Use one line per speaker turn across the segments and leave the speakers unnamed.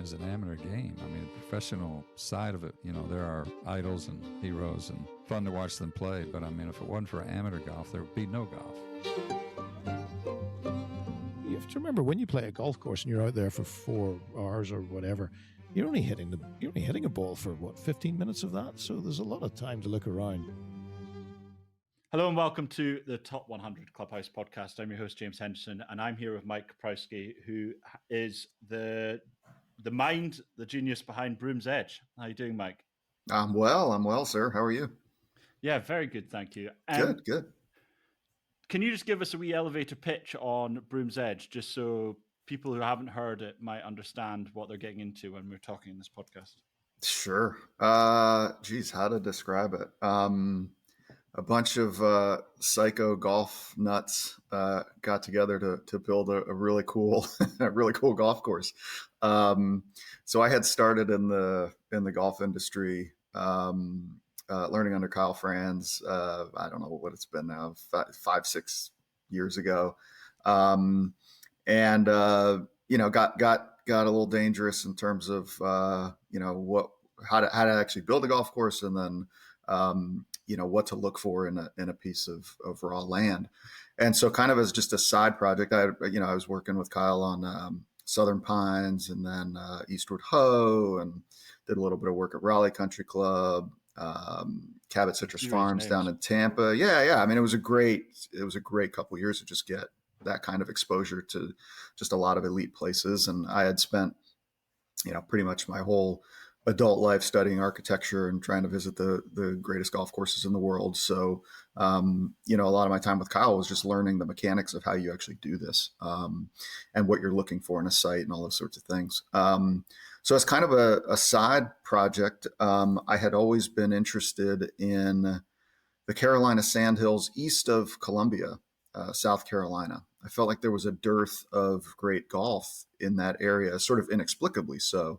is an amateur game. I mean, the professional side of it, there are idols and heroes and fun to watch them play. But I mean, if it wasn't for amateur golf, there would be no golf.
You have to remember, when you play a golf course and you're out there for 4 hours or whatever, you're only hitting a ball for 15 minutes of that. So there's a lot of time to look around.
Hello and welcome to the Top 100 Clubhouse podcast. I'm your host, James Henderson, and I'm here with Mike Koprowski, who is the mind, the genius behind Broomsedge. How are you doing, Mike?
I'm well, sir. How are you?
Yeah, very good, thank you.
Good.
Can you just give us a wee elevator pitch on Broomsedge, just so people who haven't heard it might understand what they're getting into when we're talking in this podcast?
Sure. How to describe it? A bunch of psycho golf nuts got together to build a really cool, golf course. So I had started in the golf industry, learning under Kyle Franz. I don't know what it's been now, 5-6 years ago, and got a little dangerous in terms of how to actually build a golf course, and then what to look for in a piece of raw land. And so kind of as just a side project, I was working with Kyle on Southern Pines and then Eastward Ho, and did a little bit of work at Raleigh Country Club, Cabot Citrus Farms down in Tampa. Yeah. I mean, it was a great couple of years to just get that kind of exposure to just a lot of elite places. And I had spent, pretty much my whole adult life studying architecture and trying to visit the greatest golf courses in the world. So, a lot of my time with Kyle was just learning the mechanics of how you actually do this, and what you're looking for in a site and all those sorts of things. So as kind of a side project, I had always been interested in the Carolina Sandhills east of Columbia, South Carolina. I felt like there was a dearth of great golf in that area, sort of inexplicably so.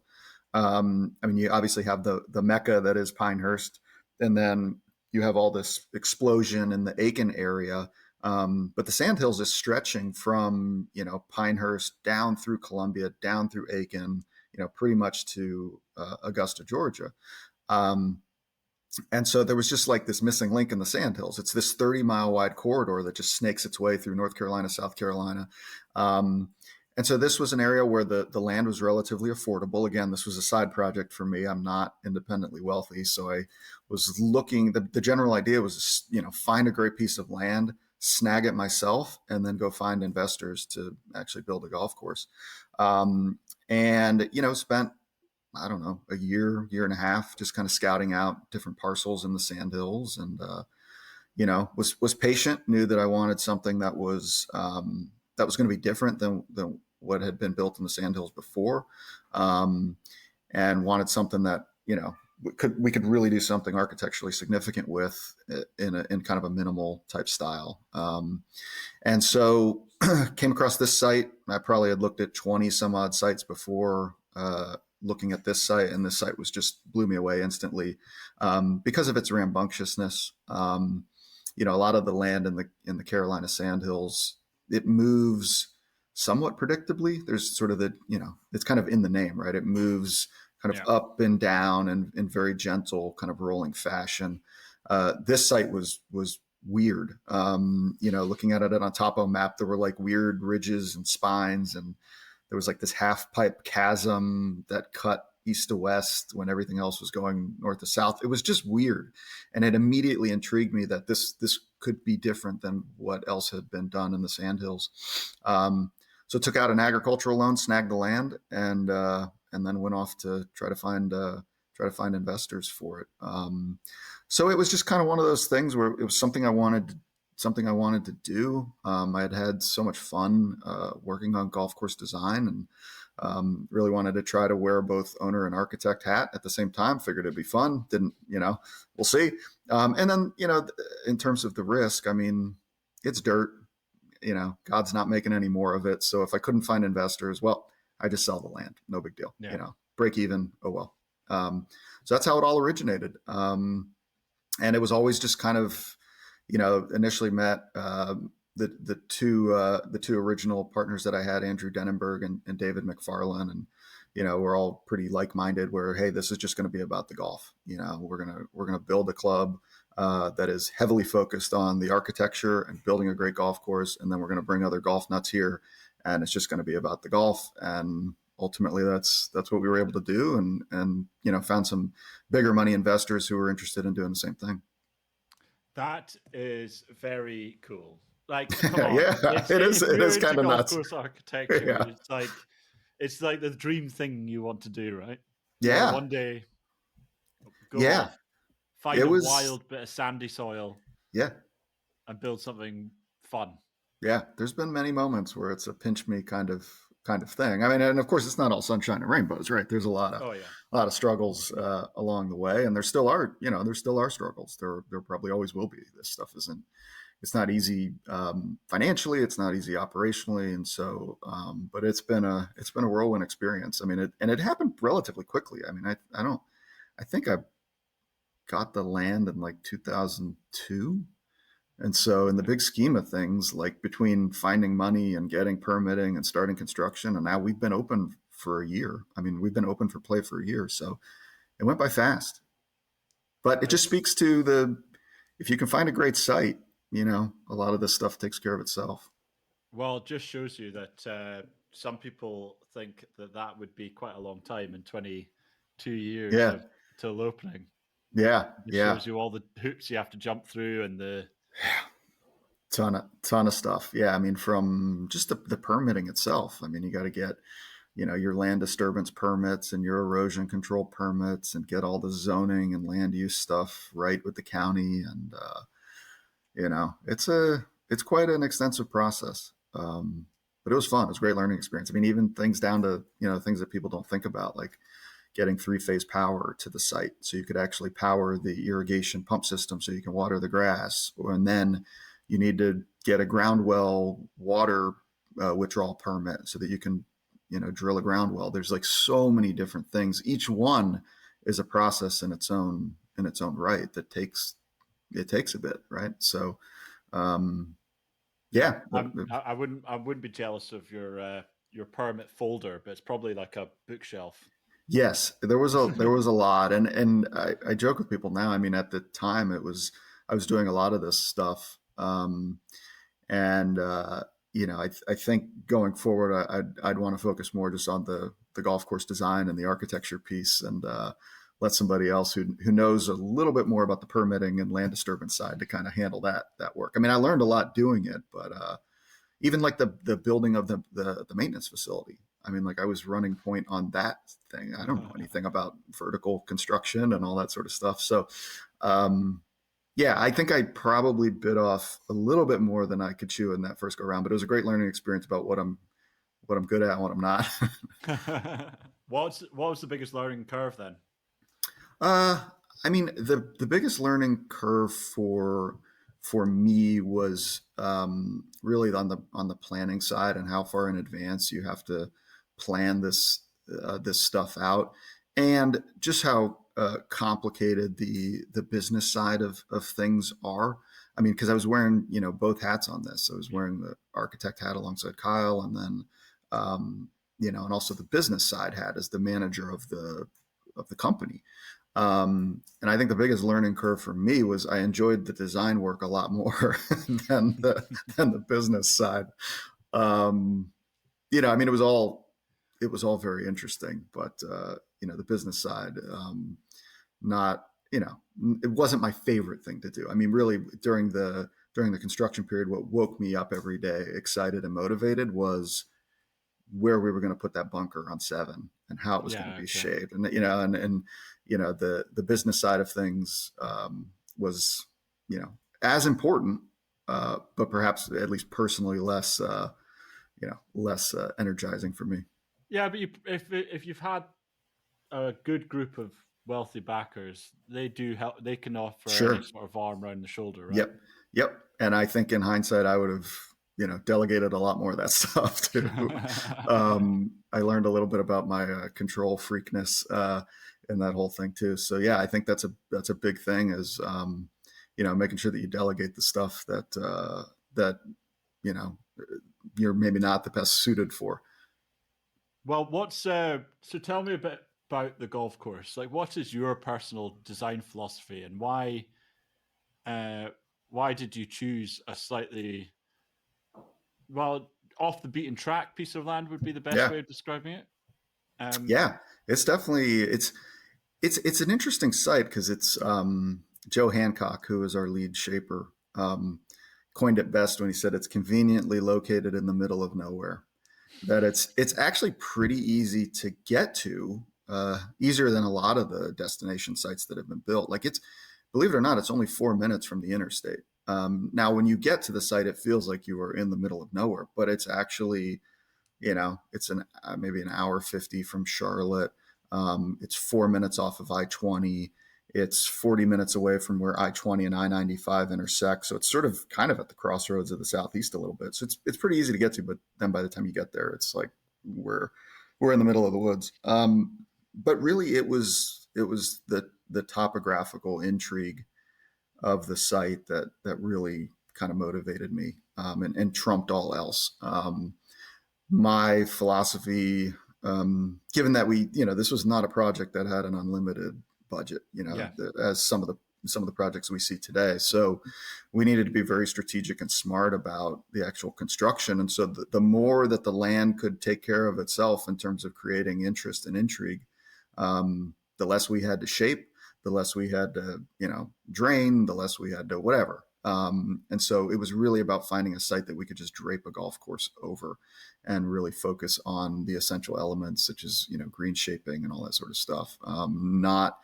You obviously have the Mecca that is Pinehurst, and then you have all this explosion in the Aiken area. But the Sandhills is stretching from, Pinehurst down through Columbia, down through Aiken, pretty much to Augusta, Georgia. And so there was just like this missing link in the Sandhills. It's this 30-mile wide corridor that just snakes its way through North Carolina, South Carolina. And so this was an area where the land was relatively affordable. Again, this was a side project for me. I'm not independently wealthy. So I was looking, the general idea was, find a great piece of land, snag it myself, and then go find investors to actually build a golf course. Spent, I don't know, a year and a half, just kind of scouting out different parcels in the Sandhills, and, was patient, knew that I wanted something that was going to be different than what had been built in the Sandhills before. And wanted something that, we could really do something architecturally significant with in kind of a minimal type style. And so came across this site. I probably had looked at 20 some odd sites before looking at this site, and this site blew me away instantly because of its rambunctiousness. A lot of the land in the Carolina Sandhills, it moves somewhat predictably. There's sort of it's kind of in the name, right? It moves kind of up and down and in very gentle kind of rolling fashion. This site was weird. Looking at it on a topo map, there were like weird ridges and spines, and there was like this half pipe chasm that cut east to west when everything else was going north to south. It was just weird. And it immediately intrigued me that this could be different than what else had been done in the Sandhills. So took out an agricultural loan, snagged the land, and then went off to try to find investors for it. So it was just kind of one of those things where it was something I wanted to do. I had so much fun working on golf course design, and really wanted to try to wear both owner and architect hat at the same time. Figured it'd be fun. Didn't, we'll see. And then, in terms of the risk, I mean, it's dirt. God's not making any more of it. So if I couldn't find investors, well, I just sell the land. No big deal. Yeah. Break even. Oh, well. So that's how it all originated. And it was always just kind of, initially met the two original partners that I had, Andrew Denenberg and David McFarlane. And, we're all pretty like-minded where, hey, this is just going to be about the golf. We're going to build a club that is heavily focused on the architecture and building a great golf course. And then we're going to bring other golf nuts here, and it's just going to be about the golf. And ultimately that's what we were able to do. And found some bigger money investors who were interested in doing the same thing.
That is very cool. Like, come on.
Yeah, it is kind of
golf
nuts.
course architecture.
Yeah.
It's like the dream thing you want to do, right?
Yeah.
One day go off, find a wild bit of sandy soil.
Yeah.
And build something fun.
Yeah. There's been many moments where it's a pinch me kind of thing. I mean, and of course it's not all sunshine and rainbows, right? There's a lot of struggles along the way, and there still are struggles. There probably always will be. This stuff it's not easy financially, it's not easy operationally, and so but it's been a whirlwind experience. I mean, it happened relatively quickly. I mean, I think I got the land in like 2002. And so in the big scheme of things, like between finding money and getting permitting and starting construction, and now we've been open for a year. I mean, we've been open for play for a year. So it went by fast. But it just speaks to if you can find a great site, a lot of this stuff takes care of itself.
Well, it just shows you that some people think that would be quite a long time in 22 years till opening.
Yeah.
It shows you all the hoops you have to jump through and the
ton of stuff. Yeah. I mean, from just the permitting itself. I mean, you got to get, your land disturbance permits and your erosion control permits and get all the zoning and land use stuff right with the county. And, it's quite an extensive process. But it was fun. It was a great learning experience. I mean, even things down to, things that people don't think about, like getting 3-phase power to the site. So you could actually power the irrigation pump system so you can water the grass. And then you need to get a ground well water withdrawal permit so that you can, drill a ground well. There's like so many different things. Each one is a process in its own right that takes a bit. Right. So, yeah,
I wouldn't be jealous of your permit folder, but it's probably like a bookshelf.
Yes, there was a lot, and I joke with people now. I mean, at the time, I was doing a lot of this stuff, and I think going forward, I'd want to focus more just on the golf course design and the architecture piece, and let somebody else who knows a little bit more about the permitting and land disturbance side to kind of handle that work. I mean, I learned a lot doing it, but even like the building of the maintenance facility. I mean, like I was running point on that thing. I don't know anything about vertical construction and all that sort of stuff. So, yeah, I think I probably bit off a little bit more than I could chew in that first go around, but it was a great learning experience about what I'm good at and what I'm not.
What was the biggest learning curve then?
I mean, the biggest learning curve for me was really on the planning side and how far in advance you have to plan this stuff out, and just how complicated the business side of things are. I mean, because I was wearing both hats on this. I was wearing the architect hat alongside Kyle, and then and also the business side hat as the manager of the company. And I think the biggest learning curve for me was I enjoyed the design work a lot more than the business side. I mean, it was all very interesting, but the business side, not, it wasn't my favorite thing to do. I mean, really during the construction period, what woke me up every day, excited and motivated, was where we were going to put that bunker on 7 and how it was going to be shaped. And, the business side of things was, as important, but perhaps at least personally less energizing for me.
Yeah, but if you've had a good group of wealthy backers, they do help. They can offer any sort of arm around the shoulder, right?
Yep. And I think in hindsight, I would have, delegated a lot more of that stuff too. I learned a little bit about my control freakness in that whole thing too. So yeah, I think that's a big thing, is making sure that you delegate the stuff that you're maybe not the best suited for.
Well, so tell me a bit about the golf course. Like, what is your personal design philosophy, and why did you choose a slightly, well, off the beaten track piece of land would be the best
Yeah.
way of describing it?
Yeah. It's definitely, it's an interesting site because it's Joe Hancock, who is our lead shaper, coined it best when he said it's conveniently located in the middle of nowhere. That it's actually pretty easy to get to, easier than a lot of the destination sites that have been built. Like it's, believe it or not, it's only 4 minutes from the interstate. Now, when you get to the site, it feels like you are in the middle of nowhere, but it's actually, it's maybe an hour 50 from Charlotte. It's 4 minutes off of I-20. It's 40 minutes away from where I-20 and I-95 intersect. So it's sort of kind of at the crossroads of the Southeast a little bit. So it's pretty easy to get to, but then by the time you get there, it's like we're in the middle of the woods. But really, it was the topographical intrigue of the site that really kind of motivated me, and trumped all else. My philosophy, given that this was not a project that had an unlimited budget, as some of the projects we see today. So we needed to be very strategic and smart about the actual construction. And so the more that the land could take care of itself in terms of creating interest and intrigue, the less we had to shape, the less we had to, drain, the less we had to whatever. And so it was really about finding a site that we could just drape a golf course over and really focus on the essential elements such as, green shaping and all that sort of stuff. Not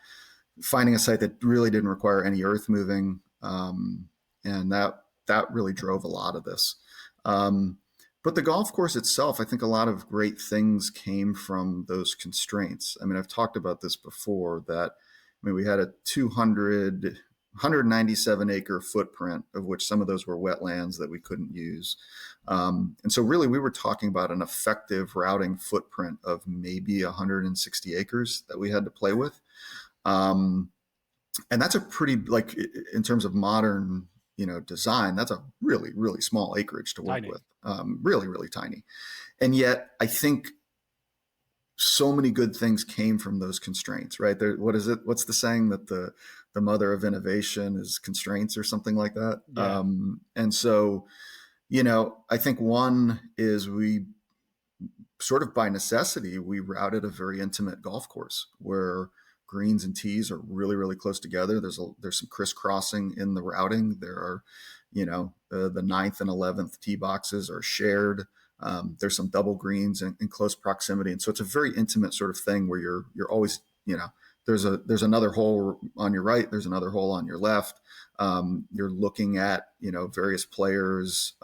finding a site that really didn't require any earth moving. And that really drove a lot of this. But the golf course itself, I think a lot of great things came from those constraints. I mean, I've talked about this before that, we had a 197 acre footprint, of which some of those were wetlands that we couldn't use. And so really we were talking about an effective routing footprint of maybe 160 acres that we had to play with. And that's a pretty, like, in terms of modern, design, that's a really, really small acreage to work with. Really, really tiny. And yet I think so many good things came from those constraints, right? What is it? What's the saying that the mother of innovation is constraints or something like that? Yeah. And so, I think one is we sort of by necessity, we routed a very intimate golf course where greens and tees are really, really close together. There's some crisscrossing in the routing. There are, the 9th and 11th tee boxes are shared. There's some double greens in close proximity. And so it's a very intimate sort of thing where you're always, there's another hole on your right, there's another hole on your left. You're looking at, various players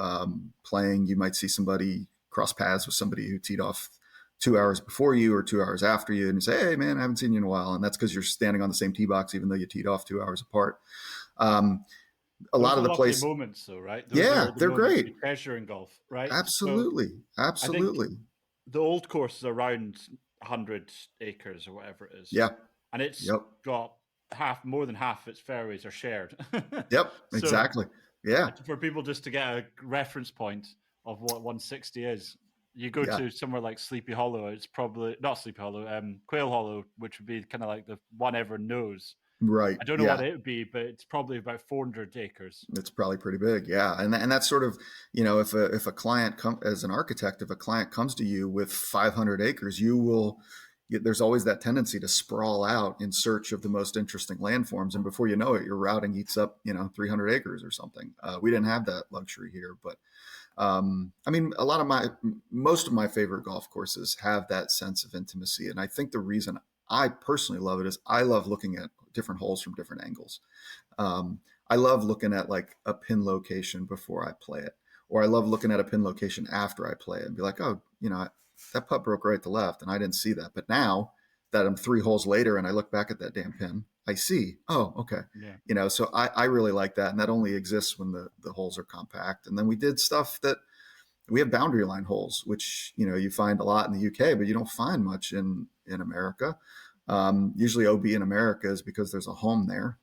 playing. You might see somebody cross paths with somebody who teed off 2 hours before you or 2 hours after you, and you say, hey man, I haven't seen you in a while. And that's because you're standing on the same tee box, even though you teed off 2 hours apart. A lot of the places,
moments, though, right?
They're great.
Treasure in golf, right?
Absolutely,
so
absolutely.
The old course is around 100 acres or whatever it is.
Yeah,
and it's got more than half its fairways are shared.
Yep, exactly. Yeah,
for people just to get a reference point of what 160 is. You go to somewhere like Sleepy Hollow, it's probably not Sleepy Hollow, Quail Hollow, which would be kind of like the one everyone knows.
Right.
I don't know what it would be, but it's probably about 400 acres.
It's probably pretty big. Yeah. And that's sort of, if a client as an architect, if a client comes to you with 500 acres, there's always that tendency to sprawl out in search of the most interesting landforms. And before you know it, your routing eats up, 300 acres or something. We didn't have that luxury here, but most of my favorite golf courses have that sense of intimacy. And I think the reason I personally love it is I love looking at different holes from different angles. I love looking at like a pin location before I play it, or I love looking at a pin location after I play it and be like, oh, that putt broke right to left and I didn't see that. But now that I'm 3 holes later and I look back at that damn pin, I see, oh, okay. Yeah. So I really like that. And that only exists when the holes are compact. And then we did stuff that we have boundary line holes, which, you find a lot in the UK, but you don't find much in America. Usually OB in America is because there's a home there.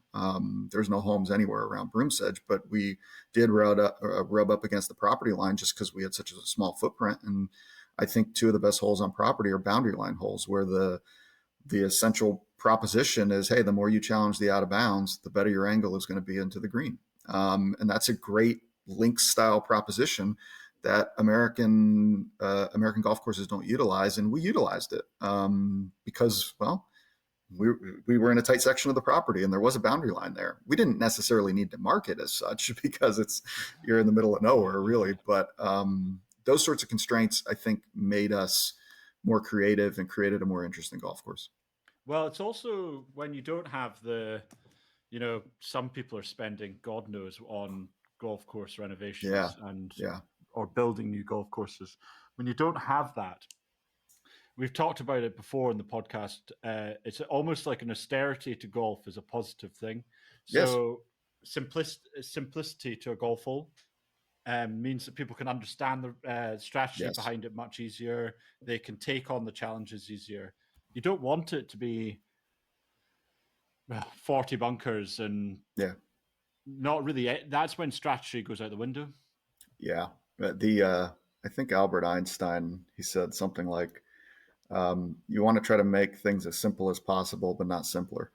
There's no homes anywhere around Broomsedge, but we did rub up against the property line just because we had such a small footprint. And I think two of the best holes on property are boundary line holes, where the essential proposition is, hey, the more you challenge the out of bounds, the better your angle is going to be into the green. And that's a great links style proposition that American golf courses don't utilize, and we utilized it because, well, we were in a tight section of the property and there was a boundary line there. We didn't necessarily need to mark it as such because you're in the middle of nowhere, really. But those sorts of constraints, I think, made us more creative and created a more interesting golf course.
Well, it's also when you don't have some people are spending God knows on golf course renovations or building new golf courses. When you don't have that, we've talked about it before in the podcast. It's almost like an austerity to golf is a positive thing. So simplicity to a golf hole means that people can understand the strategy behind it much easier. They can take on the challenges easier. You don't want it to be 40 bunkers and not really. That's when strategy goes out the window.
Yeah. I think Albert Einstein, he said something like, you want to try to make things as simple as possible, but not simpler.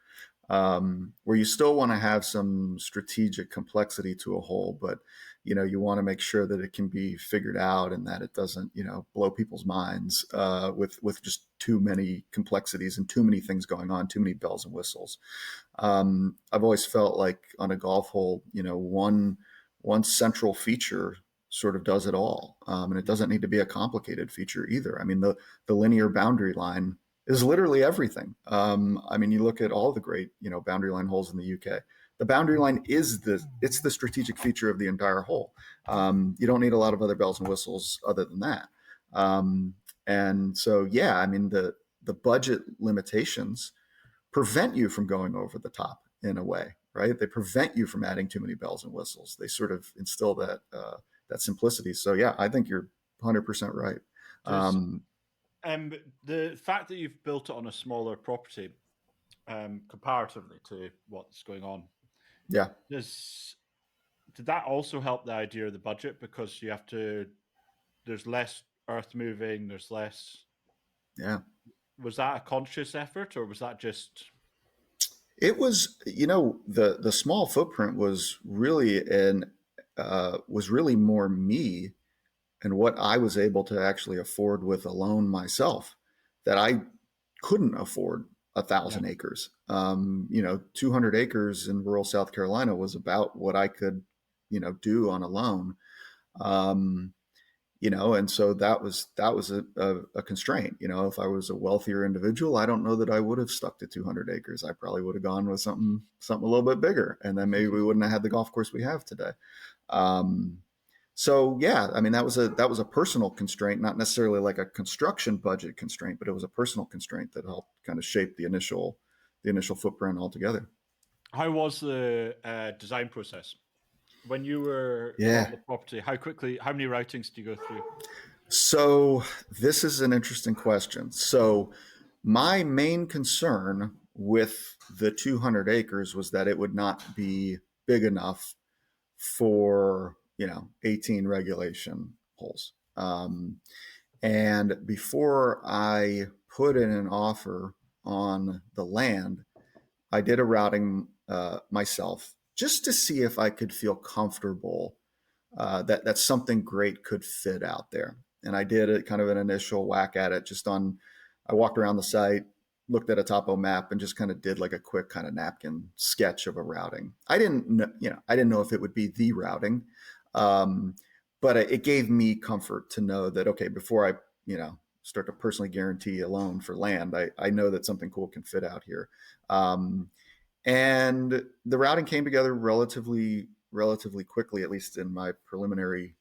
Where you still want to have some strategic complexity to a hole, but you want to make sure that it can be figured out and that it doesn't, blow people's minds with just too many complexities and too many things going on, too many bells and whistles. I've always felt like on a golf hole, one central feature sort of does it all. And it doesn't need to be a complicated feature either. I mean, the linear boundary line is literally everything. You look at all the great, boundary line holes in the UK. The boundary line it's the strategic feature of the entire hole. You don't need a lot of other bells and whistles other than that. And so, the budget limitations prevent you from going over the top in a way, right? They prevent you from adding too many bells and whistles. They sort of instill that simplicity. So yeah, I think you're 100% right.
The fact that you've built it on a smaller property, comparatively to what's going on, did that also help the idea of the budget, because there's less earth moving, there's less. Was that a conscious effort, or was that just?
It was, the small footprint was really more me and what I was able to actually afford with a loan myself, that I couldn't afford 1,000 acres. 200 acres in rural South Carolina was about what I could, do on a loan. And so that was a constraint. If I was a wealthier individual, I don't know that I would have stuck to 200 acres. I probably would have gone with something a little bit bigger, and then maybe we wouldn't have had the golf course we have today. That was a personal constraint, not necessarily like a construction budget constraint, but it was a personal constraint that helped kind of shape the initial footprint altogether.
How was the design process when you were on the property? How many routings did you go through?
So this is an interesting question. So my main concern with the 200 acres was that it would not be big enough for 18 regulation holes. And before I put in an offer on the land, I did a routing myself, just to see if I could feel comfortable that something great could fit out there. And I did it kind of an initial whack at it I walked around the site, looked at a topo map, and just kind of did like a quick kind of napkin sketch of a routing. I didn't know if it would be the routing, but it gave me comfort to know that, okay, before I, start to personally guarantee a loan for land, I know that something cool can fit out here. And the routing came together relatively quickly, at least in my preliminary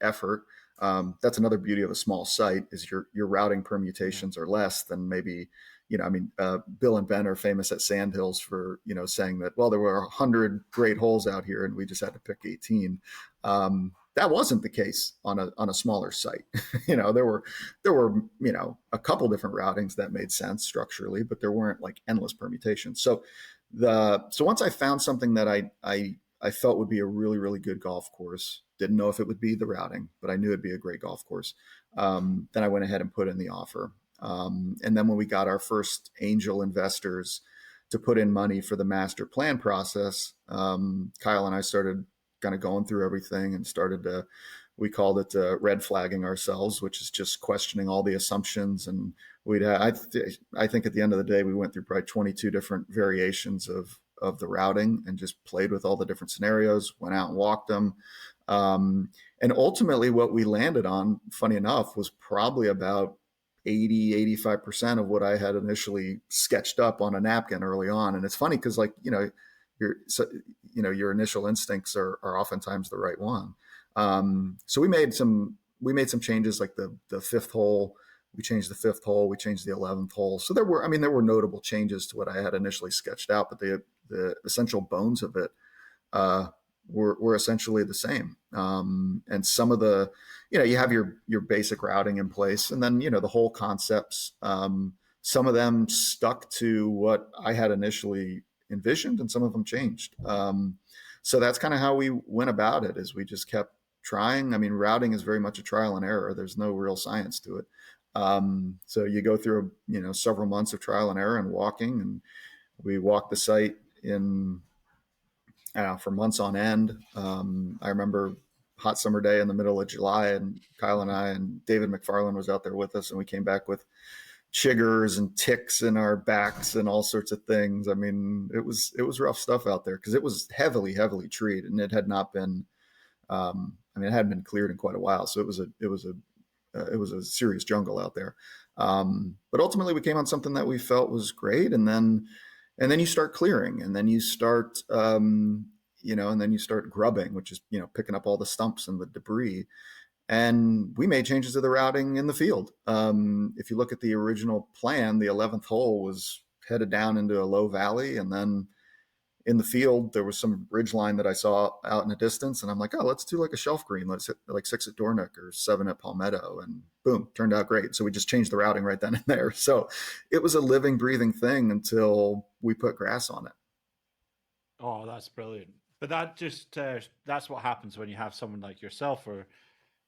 effort. That's another beauty of a small site, is your routing permutations are less than maybe, Bill and Ben are famous at Sandhills for, saying that, well, there were 100 great holes out here and we just had to pick 18. That wasn't the case on a smaller site. There were a couple different routings that made sense structurally, but there weren't like endless permutations. So once I found something that I felt would be a really, really good golf course, didn't know if it would be the routing, but I knew it'd be a great golf course. then I went ahead and put in the offer. And then when we got our first angel investors to put in money for the master plan process, Kyle and I started kind of going through everything and started to, we called it red flagging ourselves, which is just questioning all the assumptions. And I think at the end of the day, we went through probably 22 different variations of the routing and just played with all the different scenarios, went out and walked them. And ultimately what we landed on, funny enough, was probably about 85% of what I had initially sketched up on a napkin early on. And it's funny because your initial instincts are oftentimes the right one. So we made some changes, like the fifth hole. We changed the fifth hole. We changed the 11th hole. So there were notable changes to what I had initially sketched out, but the essential bones of it were essentially the same. And some of the, you have your basic routing in place, and then the whole concepts. Some of them stuck to what I had initially envisioned, and some of them changed. So that's kind of how we went about it. Is we just kept trying. I mean, routing is very much a trial and error. There's no real science to it. So you go through several months of trial and error and walking, and we walked the site for months on end. I remember hot summer day in the middle of July, and Kyle and I and David McFarland was out there with us, and we came back with chiggers and ticks in our backs and all sorts of things. I mean, it was rough stuff out there because it was heavily treed, and it had not been. It hadn't been cleared in quite a while, so it was a serious jungle out there. But ultimately, we came on something that we felt was great, and then you start clearing, and then you start and then you start grubbing, which is picking up all the stumps and the debris. And we made changes to the routing in the field. If you look at the original plan, the 11th hole was headed down into a low valley, and then in the field there was some ridge line that I saw out in the distance, and I'm like, oh, let's do like a shelf green. Let's hit like 6 at Dornick or 7 at Palmetto, and boom, turned out great. So we just changed the routing right then and there. So it was a living, breathing thing until we put grass on it.
Oh, that's brilliant. But that just that's what happens when you have someone like yourself or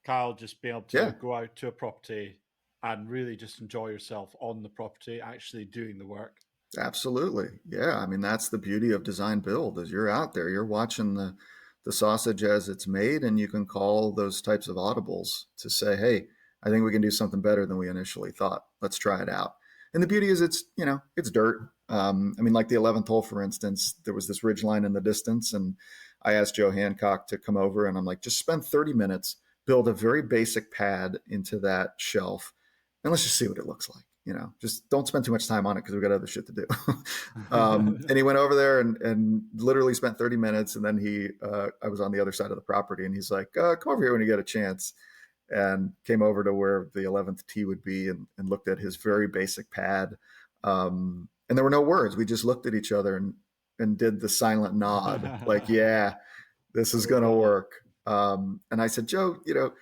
Kyle just being able to go out to a property and really just enjoy yourself on the property, actually doing the work.
Absolutely. Yeah. I mean, that's the beauty of design build is you're out there, you're watching the sausage as it's made, and you can call those types of audibles to say, hey, I think we can do something better than we initially thought. Let's try it out. And the beauty is it's dirt. Like the 11th hole, for instance, there was this ridge line in the distance, and I asked Joe Hancock to come over, and I'm like, just spend 30 minutes, build a very basic pad into that shelf, and let's just see what it looks like. Just don't spend too much time on it because we've got other shit to do. And he went over there and literally spent 30 minutes. And then I was on the other side of the property, and he's like, come over here when you get a chance. And came over to where the 11th tee would be and looked at his very basic pad. And there were no words. We just looked at each other and did the silent nod, like, yeah, this is going to work. And I said, Joe, go.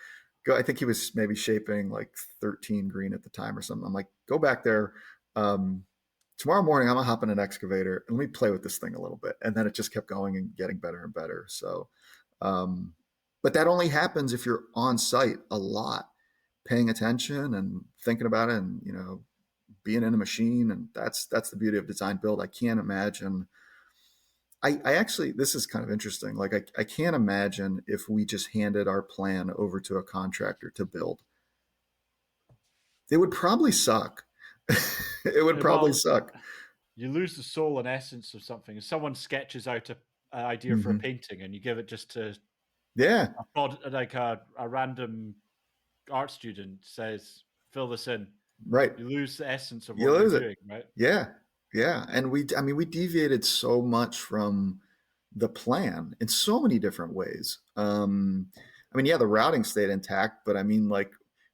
I think he was maybe shaping like 13 green at the time or something. I'm like, go back there. Tomorrow morning, I'm going to hop in an excavator and let me play with this thing a little bit. And then it just kept going and getting better and better. So, but that only happens if you're on site a lot, paying attention and thinking about it and, being in a machine. And that's the beauty of design build. I can't imagine. I actually, this is kind of interesting. Like I can't imagine if we just handed our plan over to a contractor to build. It would probably suck. It would probably suck.
You lose the soul and essence of something. If someone sketches out an idea for a painting and you give it just to a random art student says, fill this in.
Right.
You lose the essence of what you're doing, right?
Yeah. Yeah. And we deviated so much from the plan in so many different ways. The routing stayed intact, but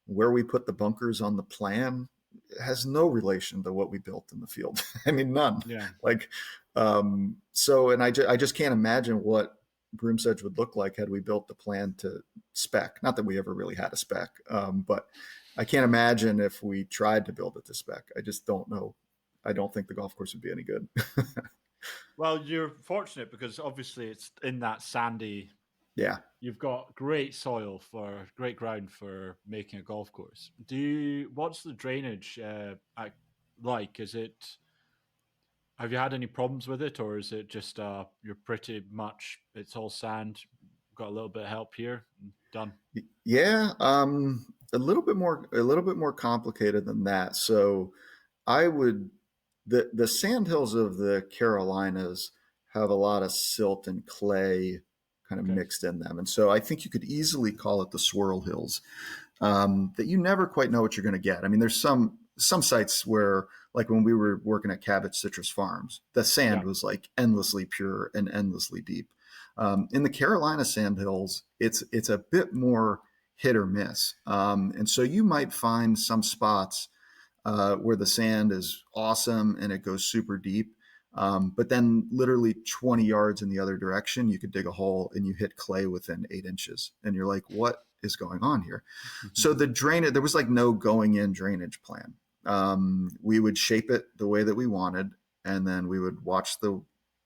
where we put the bunkers on the plan has no relation to what we built in the field. None. Yeah. And I just can't imagine what Broomsedge would look like had we built the plan to spec. Not that we ever really had a spec, but I can't imagine if we tried to build it to spec. I just don't know. I don't think the golf course would be any good.
Well, you're fortunate because obviously it's in that sandy
Yeah.
You've got great great ground for making a golf course. What's the drainage like? Have you had any problems with it, or is it just you're pretty much it's all sand, got a little bit of help here, and done?
Yeah. A little bit more complicated than that. So I would, the sandhills of the Carolinas have a lot of silt and clay kind of
Okay.
mixed in them. And so I think you could easily call it the swirl hills, that you never quite know what you're going to get. I mean, there's some sites where, like when we were working at Cabot Citrus Farms, the sand
Yeah.
was like endlessly pure and endlessly deep. In the Carolina sandhills, it's a bit more hit or miss, and so you might find some spots where the sand is awesome and it goes super deep. But then, literally 20 yards in the other direction, you could dig a hole and you hit clay within 8 inches. And you're like, what is going on here? So, the drainage, there was like no going in drainage plan. We would shape it the way that we wanted, and then we would watch the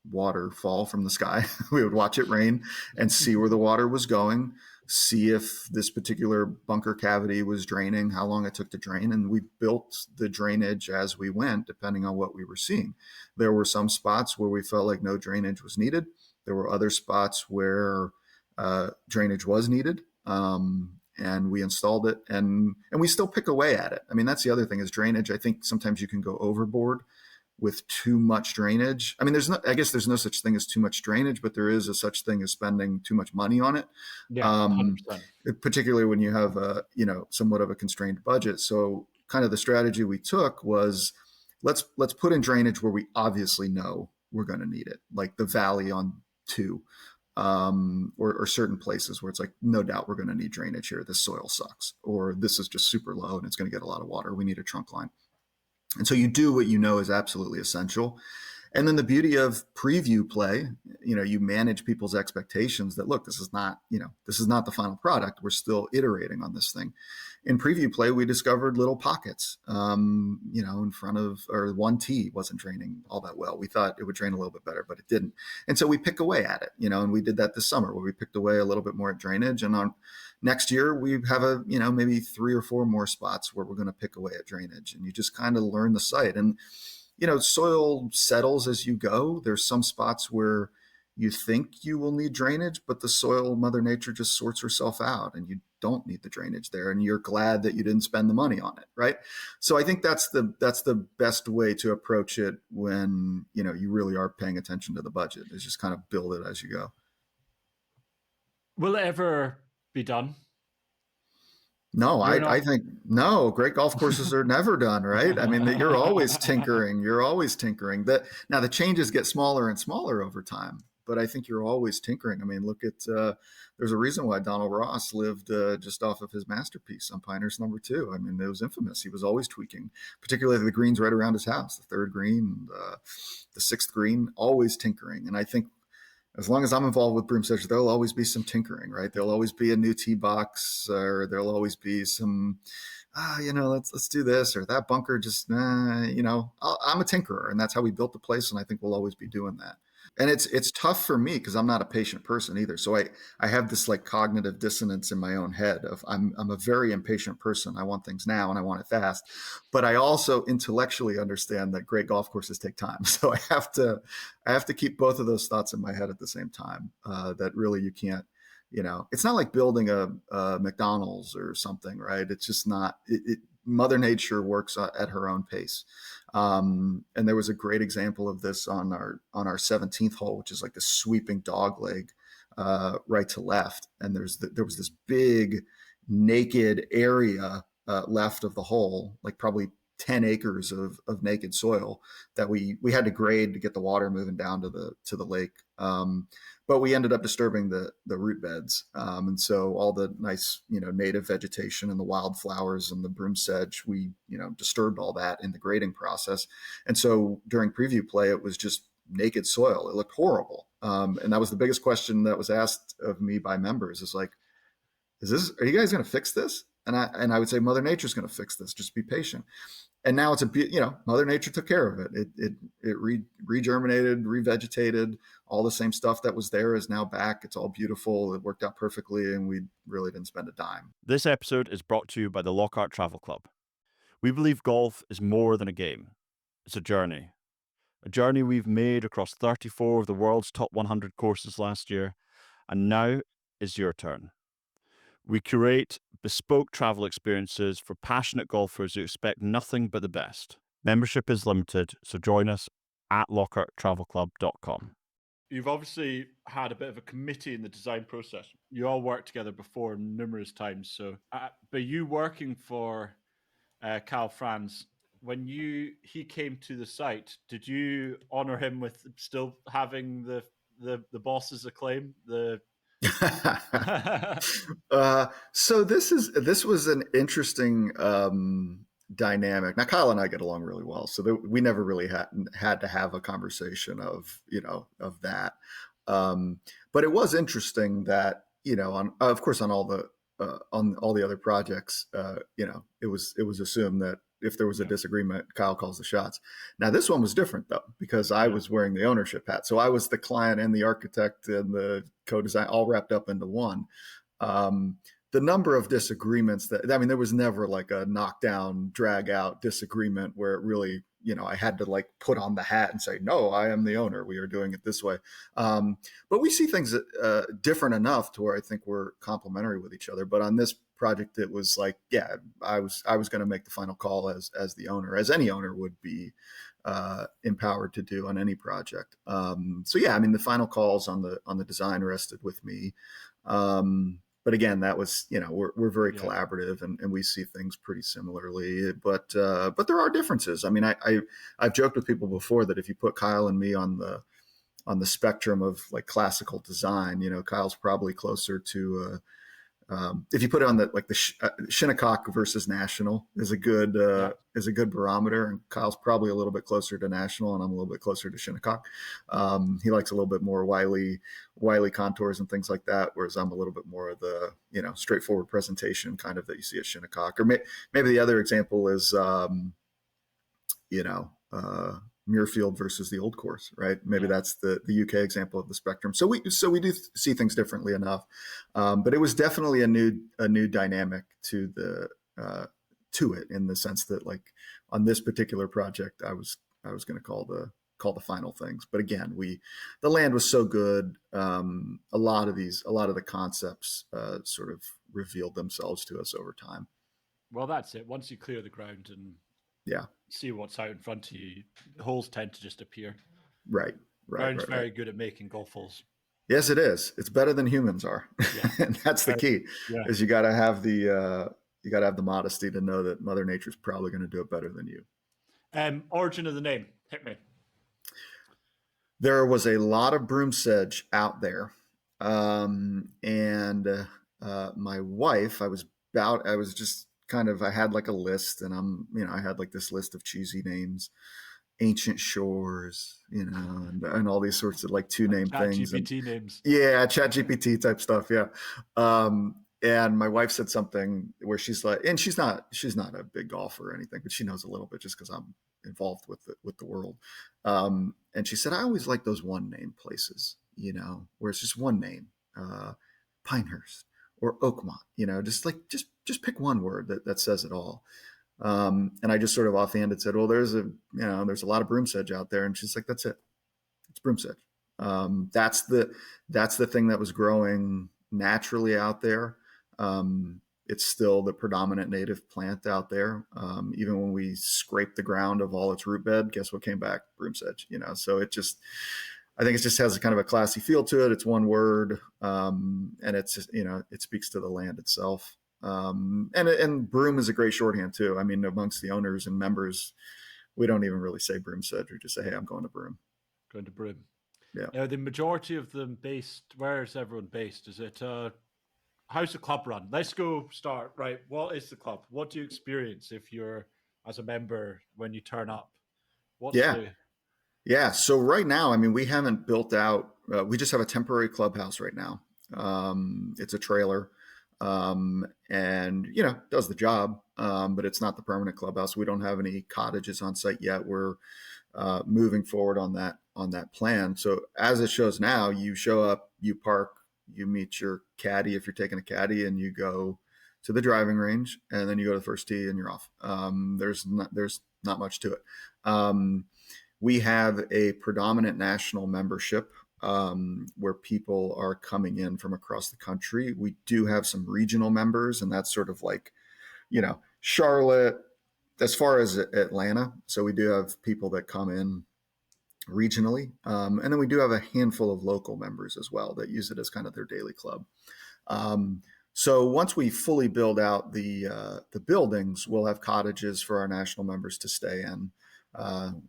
water fall from the sky. We would watch it rain and see where the water was going, see if this particular bunker cavity was draining, how long it took to drain. And we built the drainage as we went, depending on what we were seeing. There were some spots where we felt like no drainage was needed. There were other spots where drainage was needed. And we installed it, and we still pick away at it. I mean, that's the other thing is drainage. I think sometimes you can go overboard with too much drainage. I mean, I guess there's no such thing as too much drainage, but there is a such thing as spending too much money on it.
Yeah, 100%.
Particularly when you have somewhat of a constrained budget. So kind of the strategy we took was let's put in drainage where we obviously know we're going to need it, like the valley on 2, or certain places where it's like, no doubt we're going to need drainage here. This soil sucks, or this is just super low and it's going to get a lot of water. We need a trunk line. And so you do what you know is absolutely essential. And then the beauty of preview play, you manage people's expectations that, look, this is not the final product. We're still iterating on this thing. In preview play, we discovered little pockets, in front of, or 1T wasn't draining all that well. We thought it would drain a little bit better, but it didn't. And so we pick away at it, and we did that this summer where we picked away a little bit more at drainage. And on next year, we have maybe 3 or 4 more spots where we're going to pick away at drainage. And you just kind of learn the site. And soil settles as you go. There's some spots where you think you will need drainage, but the soil, Mother Nature just sorts herself out and you don't need the drainage there. And you're glad that you didn't spend the money on it, right? So I think that's the best way to approach it when, you really are paying attention to the budget, is just kind of build it as you go.
Will it ever be done?
No, I think no. Great golf courses are never done, right? I mean, you're always tinkering. You're always tinkering. Now the changes get smaller and smaller over time, but I think you're always tinkering. I mean, look at there's a reason why Donald Ross lived just off of his masterpiece on Pinehurst number 2. I mean, it was infamous. He was always tweaking, particularly the greens right around his house, the 3rd green, the 6th green, always tinkering. And I think, as long as I'm involved with Broomsedge, there'll always be some tinkering, right? There'll always be a new tee box, or there'll always be some, let's do this or that bunker. Just, I'm a tinkerer, and that's how we built the place. And I think we'll always be doing that. And it's tough for me because I'm not a patient person either. So I have this like cognitive dissonance in my own head of I'm a very impatient person. I want things now and I want it fast, but I also intellectually understand that great golf courses take time. So I have to keep both of those thoughts in my head at the same time. That really you can't, it's not like building a McDonald's or something, right? It's just not. Mother Nature works at her own pace. And there was a great example of this on our 17th hole, which is like the sweeping dog leg right to left. And there was this big naked area left of the hole, like probably 10 acres of naked soil that we had to grade to get the water moving down to the lake. But we ended up disturbing the root beds. And so all the nice, native vegetation and the wildflowers and the broomsedge, we, disturbed all that in the grading process. And so during preview play, it was just naked soil. It looked horrible. And that was the biggest question that was asked of me by members, is like, are you guys going to fix this? And I would say Mother Nature's going to fix this. Just be patient. And now it's Mother Nature took care of it. It regerminated, revegetated. All the same stuff that was there is now back. It's all beautiful. It worked out perfectly, and we really didn't spend a dime.
This episode is brought to you by the Lockhart Travel Club. We believe golf is more than a game. It's a journey. A journey we've made across 34 of the world's top 100 courses last year, and now is your turn. We curate bespoke travel experiences for passionate golfers who expect nothing but the best. Membership is limited, so join us at lockharttravelclub.com. You've obviously had a bit of a committee in the design process. You all worked together before numerous times. So, but you working for Kyle Franz, when he came to the site, did you honor him with still having the boss's acclaim?
So this was an interesting dynamic. Now Kyle and I get along really well, so we never really had to have a conversation of that. But it was interesting that of course on all the other projects, it was assumed that if there was a disagreement, Kyle calls the shots. Now this one was different though, because I was wearing the ownership hat, so I was the client and the architect and the co-design all wrapped up into one. The number of disagreements there was never like a knockdown, drag out disagreement where it really, I had to like put on the hat and say, no, I am the owner. We are doing it this way. But we see things different enough to where I think we're complementary with each other. But on this project, it was like, I was going to make the final call as the owner, as any owner would be empowered to do on any project. The final calls on the design rested with me. But again, that was, we're very collaborative and we see things pretty similarly, but there are differences. I mean, I've joked with people before that if you put Kyle and me on the spectrum of like classical design, Kyle's probably closer to, if you put it on the Shinnecock versus National is a good barometer, and Kyle's probably a little bit closer to National, and I'm a little bit closer to Shinnecock. He likes a little bit more wily contours and things like that, whereas I'm a little bit more of the straightforward presentation kind of that you see at Shinnecock. Or maybe the other example is Muirfield versus the Old Course, right? Maybe that's the UK example of the spectrum. So we do see things differently enough, but it was definitely a new dynamic to it in the sense that like on this particular project, I was going to call the final things. But again, the land was so good. A lot of the concepts sort of revealed themselves to us over time.
Well, that's it. Once you clear the ground and see what's out in front of you, holes tend to just appear.
Right.
Ground's very good at making golf holes.
Yes, it is. It's better than humans are. And that's the key. Is you got to have the modesty to know that Mother Nature's probably going to do it better than you.
Origin of the name, hit me.
There was a lot of Broomsedge out there, and my wife, I had like a list, and I had like this list of cheesy names, Ancient Shores, and all these sorts of like two-name things.
ChatGPT names.
Yeah, ChatGPT type stuff. Yeah. And my wife said something where she's like, and she's not a big golfer or anything, but she knows a little bit just because I'm involved with the world. And she said, I always like those one-name places, where it's just one name, Pinehurst or Oakmont, just pick one word that says it all. And I just sort of offhanded said, well, there's a lot of Broomsedge out there. And she's like, that's it. It's Broomsedge. That's the thing that was growing naturally out there. It's still the predominant native plant out there. Even when we scraped the ground of all its root bed, guess what came back? Broomsedge, so I think it just has a kind of a classy feel to it. It's one word. And it's just, it speaks to the land itself. And broom is a great shorthand too. I mean, amongst the owners and members, we don't even really say Broomsedge. We just say, hey, I'm going to Broom.
Going to Broom.
Yeah.
Now, the majority of them based, where is everyone based? Is it, how's the club run? Let's go start, right? What is the club? What do you experience if you're as a member when you turn up?
Yeah. So right now, I mean, we haven't built out, we just have a temporary clubhouse right now. It's a trailer. and does the job, but it's not the permanent clubhouse. We don't have any cottages on site yet. We're moving forward on that plan. So as it shows now, you show up, you park, you meet your caddy if you're taking a caddy, and you go to the driving range, and then you go to the first tee and you're off. There's not much to it. We have a predominant national membership where people are coming in from across the country. We do have some regional members, and that's sort of like, Charlotte, as far as Atlanta. So we do have people that come in regionally. And then we do have a handful of local members as well that use it as kind of their daily club. So once we fully build out the buildings, we'll have cottages for our national members to stay in.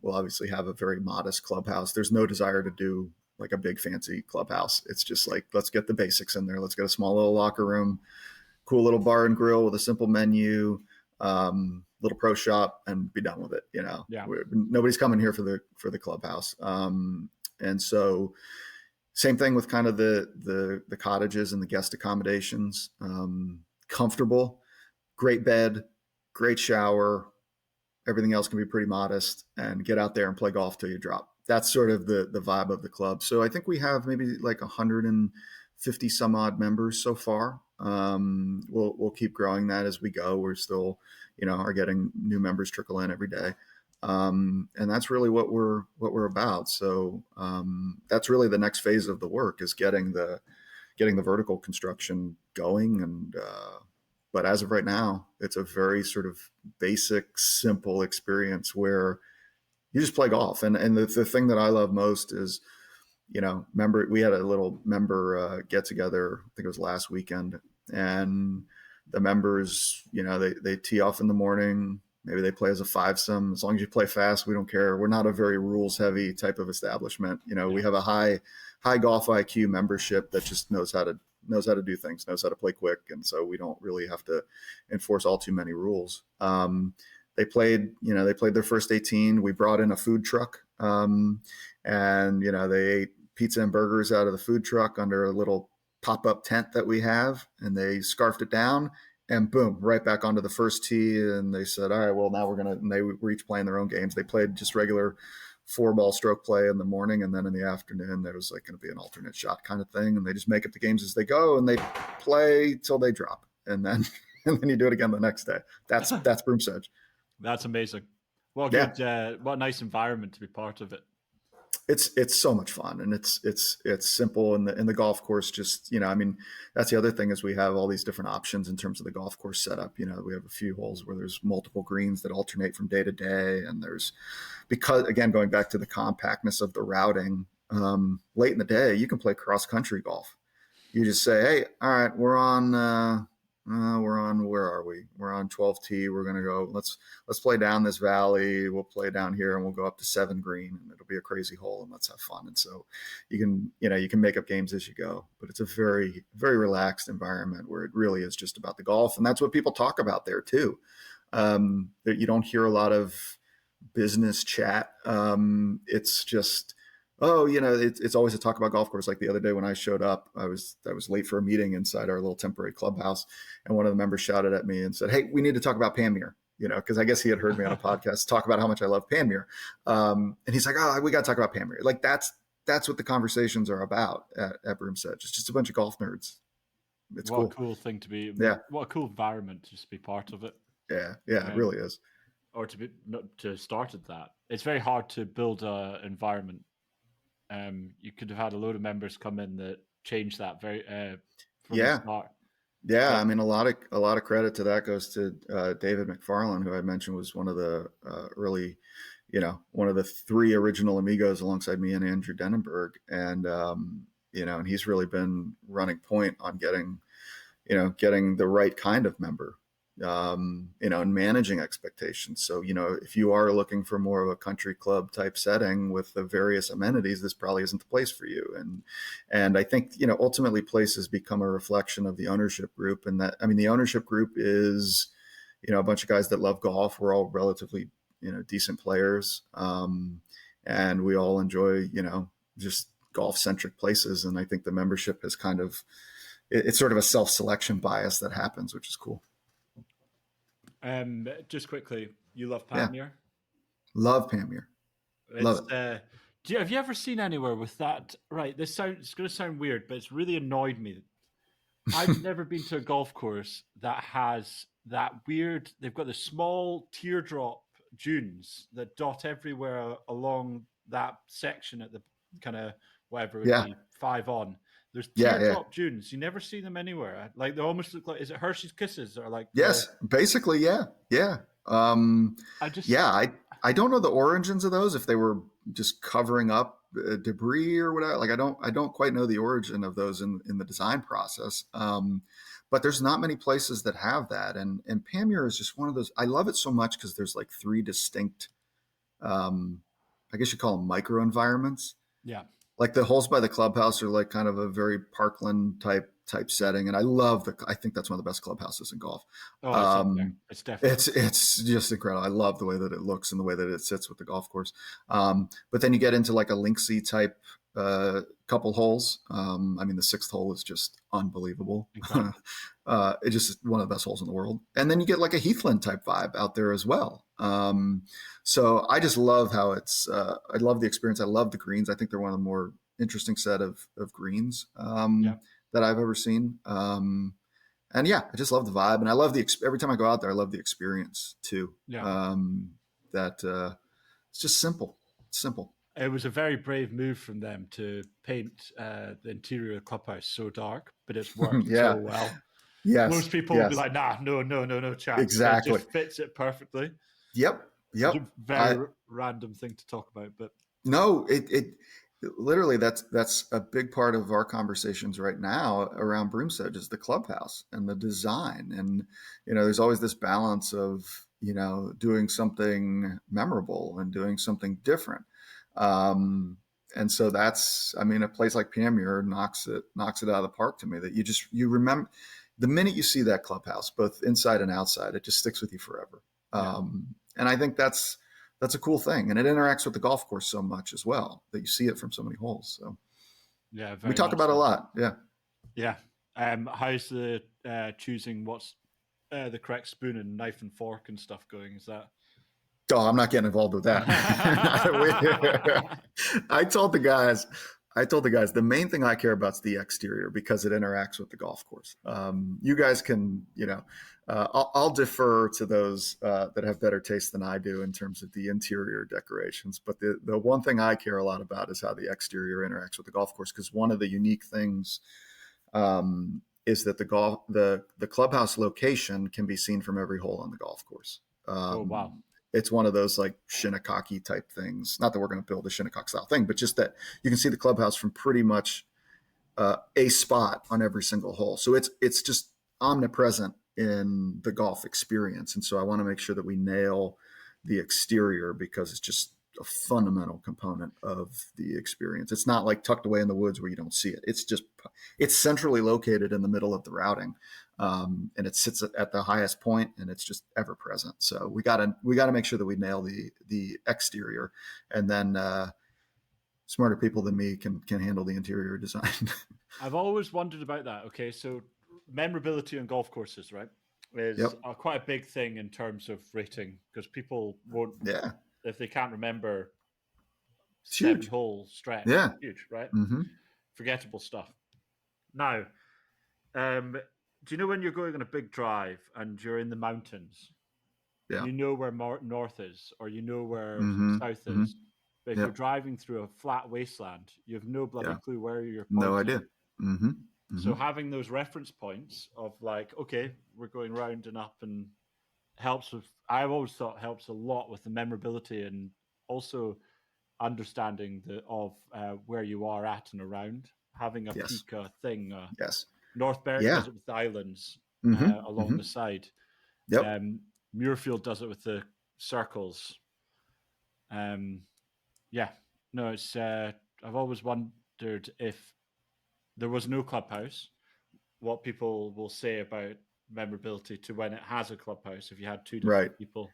We'll obviously have a very modest clubhouse. There's no desire to do like a big fancy clubhouse. It's just like, let's get the basics in there. Let's get a small little locker room, cool little bar and grill with a simple menu, little pro shop, and be done with it.
Yeah.
Nobody's coming here for the clubhouse. And so same thing with kind of the cottages and the guest accommodations, comfortable, great bed, great shower, everything else can be pretty modest, and get out there and play golf till you drop. That's sort of the vibe of the club. So I think we have maybe like 150 some odd members so far. We'll keep growing that as we go. We're still, are getting new members trickle in every day. And that's really what we're about. So that's really the next phase of the work, is getting the vertical construction going. And but as of right now, it's a very sort of basic, simple experience where you just play golf. And the thing that I love most is, we had a little member get together, I think it was last weekend, and the members, they tee off in the morning. Maybe they play as a fivesome. As long as you play fast, we don't care. We're not a very rules heavy type of establishment. We have a high golf IQ membership that just knows how to do things, knows how to play quick. And so we don't really have to enforce all too many rules. They played their first 18. We brought in a food truck, and, they ate pizza and burgers out of the food truck under a little pop-up tent that we have, and they scarfed it down, and boom, right back onto the first tee. And they said, all right, well, now and they were each playing their own games. They played just regular 4-ball stroke play in the morning, and then in the afternoon there was like going to be an alternate shot kind of thing, and they just make up the games as they go, and they play till they drop, and then you do it again the next day. That's Broomsedge.
That's amazing. What a good, what a nice environment to be part of it.
It's so much fun, and it's simple. And the golf course, just, that's the other thing, is we have all these different options in terms of the golf course setup. We have a few holes where there's multiple greens that alternate from day to day. And because again, going back to the compactness of the routing, late in the day, you can play cross country golf. You just say, hey, all right, we're on, where are we? We're on 12T. We're going to go, let's play down this valley. We'll play down here, and we'll go up to 7 green, and it'll be a crazy hole, and let's have fun. And so you can make up games as you go, but it's a very, very relaxed environment where it really is just about the golf. And that's what people talk about there too. That you don't hear a lot of business chat. It's just, it's always a talk about golf course. Like the other day when I showed up, I was late for a meeting inside our little temporary clubhouse, and one of the members shouted at me and said, "Hey, we need to talk about Panmure." Because I guess he had heard me on a podcast talk about how much I love Panmure, and he's like, "Oh, we got to talk about Panmure." Like that's what the conversations are about at Broomsedge. It's just a bunch of golf nerds. It's
what
cool.
a cool thing to be.
Yeah.
What a cool environment to just be part of it.
Yeah, it really is.
Or to start at that. It's very hard to build an environment. You could have had a load of members come in that changed that very from the start.
Yeah, I mean, a lot of credit to that goes to David McFarlane, who I mentioned was one of the early, one of the 3 original amigos alongside me and Andrew Denenberg, and and he's really been running point on getting the right kind of member. And managing expectations. So, if you are looking for more of a country club type setting with the various amenities, this probably isn't the place for you. And I think, ultimately places become a reflection of the ownership group. And that, the ownership group is, a bunch of guys that love golf. We're all relatively, decent players. And we all enjoy, just golf centric places. And I think the membership has kind of, it's sort of a self-selection bias that happens, which is cool.
Just quickly, you love
Yeah.
Pamir?
Love Pamir. Love
It's
it.
have you ever seen anywhere with that? Right, it's going to sound weird, but it's really annoyed me. I've never been to a golf course that has that weird. They've got the small teardrop dunes that dot everywhere along that section at the kind of whatever it would
Yeah.
be 5 on. There's
Yeah,
teardrop dunes. You never see them anywhere. Like they almost look like, is it Hershey's Kisses or like?
Yes, basically, yeah.
I just
Yeah, I don't know the origins of those, if they were just covering up debris or whatever. Like I don't quite know the origin of those in the design process. But there's not many places that have that, and Pamir is just one of those. I love it so much because there's like 3 distinct, I guess you call them micro environments.
yeah.
Like the holes by the clubhouse are like kind of a very Parkland type setting, and I think that's one of the best clubhouses in golf.
Oh, it's up there. It's definitely.
It's just incredible. I love the way that it looks and the way that it sits with the golf course. But then you get into like a linksy type couple holes. I mean, the 6th hole is just unbelievable. It's just one of the best holes in the world. And then you get like a Heathland type vibe out there as well. So I just love how it's. I love the experience. I love the greens. I think they're one of the more interesting set of greens that I've ever seen. And yeah, I just love the vibe, and I love every time I go out there, I love the experience too.
Yeah.
It's just simple. It's simple.
It was a very brave move from them to paint the interior of the clubhouse so dark, but it's worked so well.
Yes.
Most people will be like, nah, no chance.
Exactly.
It just fits it perfectly.
Yep.
It's a very random thing to talk about, but
no, it literally that's a big part of our conversations right now around Broomsedge is the clubhouse and the design. And there's always this balance of doing something memorable and doing something different. And so that's, I mean, a place like Pamir knocks it out of the park to me, that you remember the minute you see that clubhouse, both inside and outside, it just sticks with you forever. And I think that's a cool thing. And it interacts with the golf course so much as well that you see it from so many holes. So
yeah,
we talk about it a lot. Yeah.
Yeah. How's the choosing what's the correct spoon and knife and fork and stuff going? Is that?
Oh, I'm not getting involved with that. I told the guys, the main thing I care about is the exterior because it interacts with the golf course. You guys can, I'll defer to those that have better taste than I do in terms of the interior decorations. But the one thing I care a lot about is how the exterior interacts with the golf course, because one of the unique things is that the clubhouse location can be seen from every hole on the golf course.
Oh, wow.
It's one of those like Shinnecock type things. Not that we're going to build a Shinnecock style thing, but just that you can see the clubhouse from pretty much a spot on every single hole. So it's just omnipresent in the golf experience. And so I want to make sure that we nail the exterior because it's just a fundamental component of the experience. It's not like tucked away in the woods where you don't see it. It's centrally located in the middle of the routing. And it sits at the highest point, and it's just ever present. So we gotta make sure that we nail the exterior, and then smarter people than me can handle the interior design.
I've always wondered about that. Okay, so memorability on golf courses, right, is quite a big thing in terms of rating, because people won't, if they can't remember 7-hole stretch, huge, right?
Mm-hmm.
Forgettable stuff. Now, do you know when you're going on a big drive and you're in the mountains, you know where north is, or you know where south is, but if you're driving through a flat wasteland, you have no bloody clue where you're pointing.
No idea. Mm-hmm. Mm-hmm.
So having those reference points of like, okay, we're going round and up, and I've always thought helps a lot with the memorability, and also understanding where you are at and around, having a peak thing. North Berwick does it with the islands along the side.
Yep.
Muirfield does it with the circles. It's. I've always wondered if there was no clubhouse, what people will say about memorability to when it has a clubhouse. If you had two different people,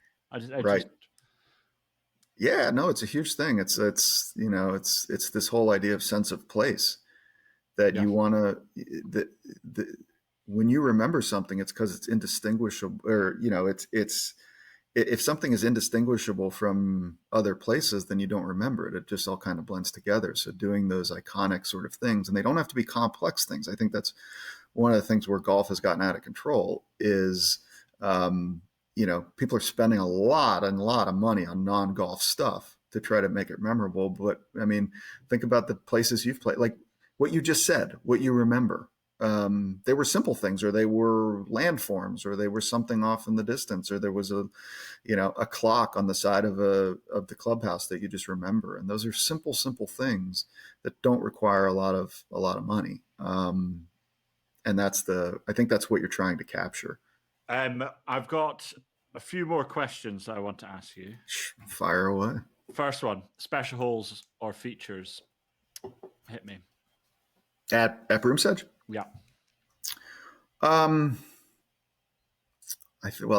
Yeah,
no, it's a huge thing. It's this whole idea of sense of place that
Yeah.
you want to, when you remember something, it's because it's indistinguishable, or, if something is indistinguishable from other places, then you don't remember it. It just all kind of blends together. So doing those iconic sort of things, and they don't have to be complex things. I think that's one of the things where golf has gotten out of control is, people are spending a lot of money on non-golf stuff to try to make it memorable. But I mean, think about the places you've played, like what you just said, what you remember. They were simple things, or they were landforms, or they were something off in the distance, or there was a clock on the side of the clubhouse that you just remember. And those are simple things that don't require a lot of money. And I think that's what you're trying to capture.
I've got a few more questions I want to ask you.
Fire away.
First one: special holes or features? Hit me.
At Broomsedge?
Yeah.
Well,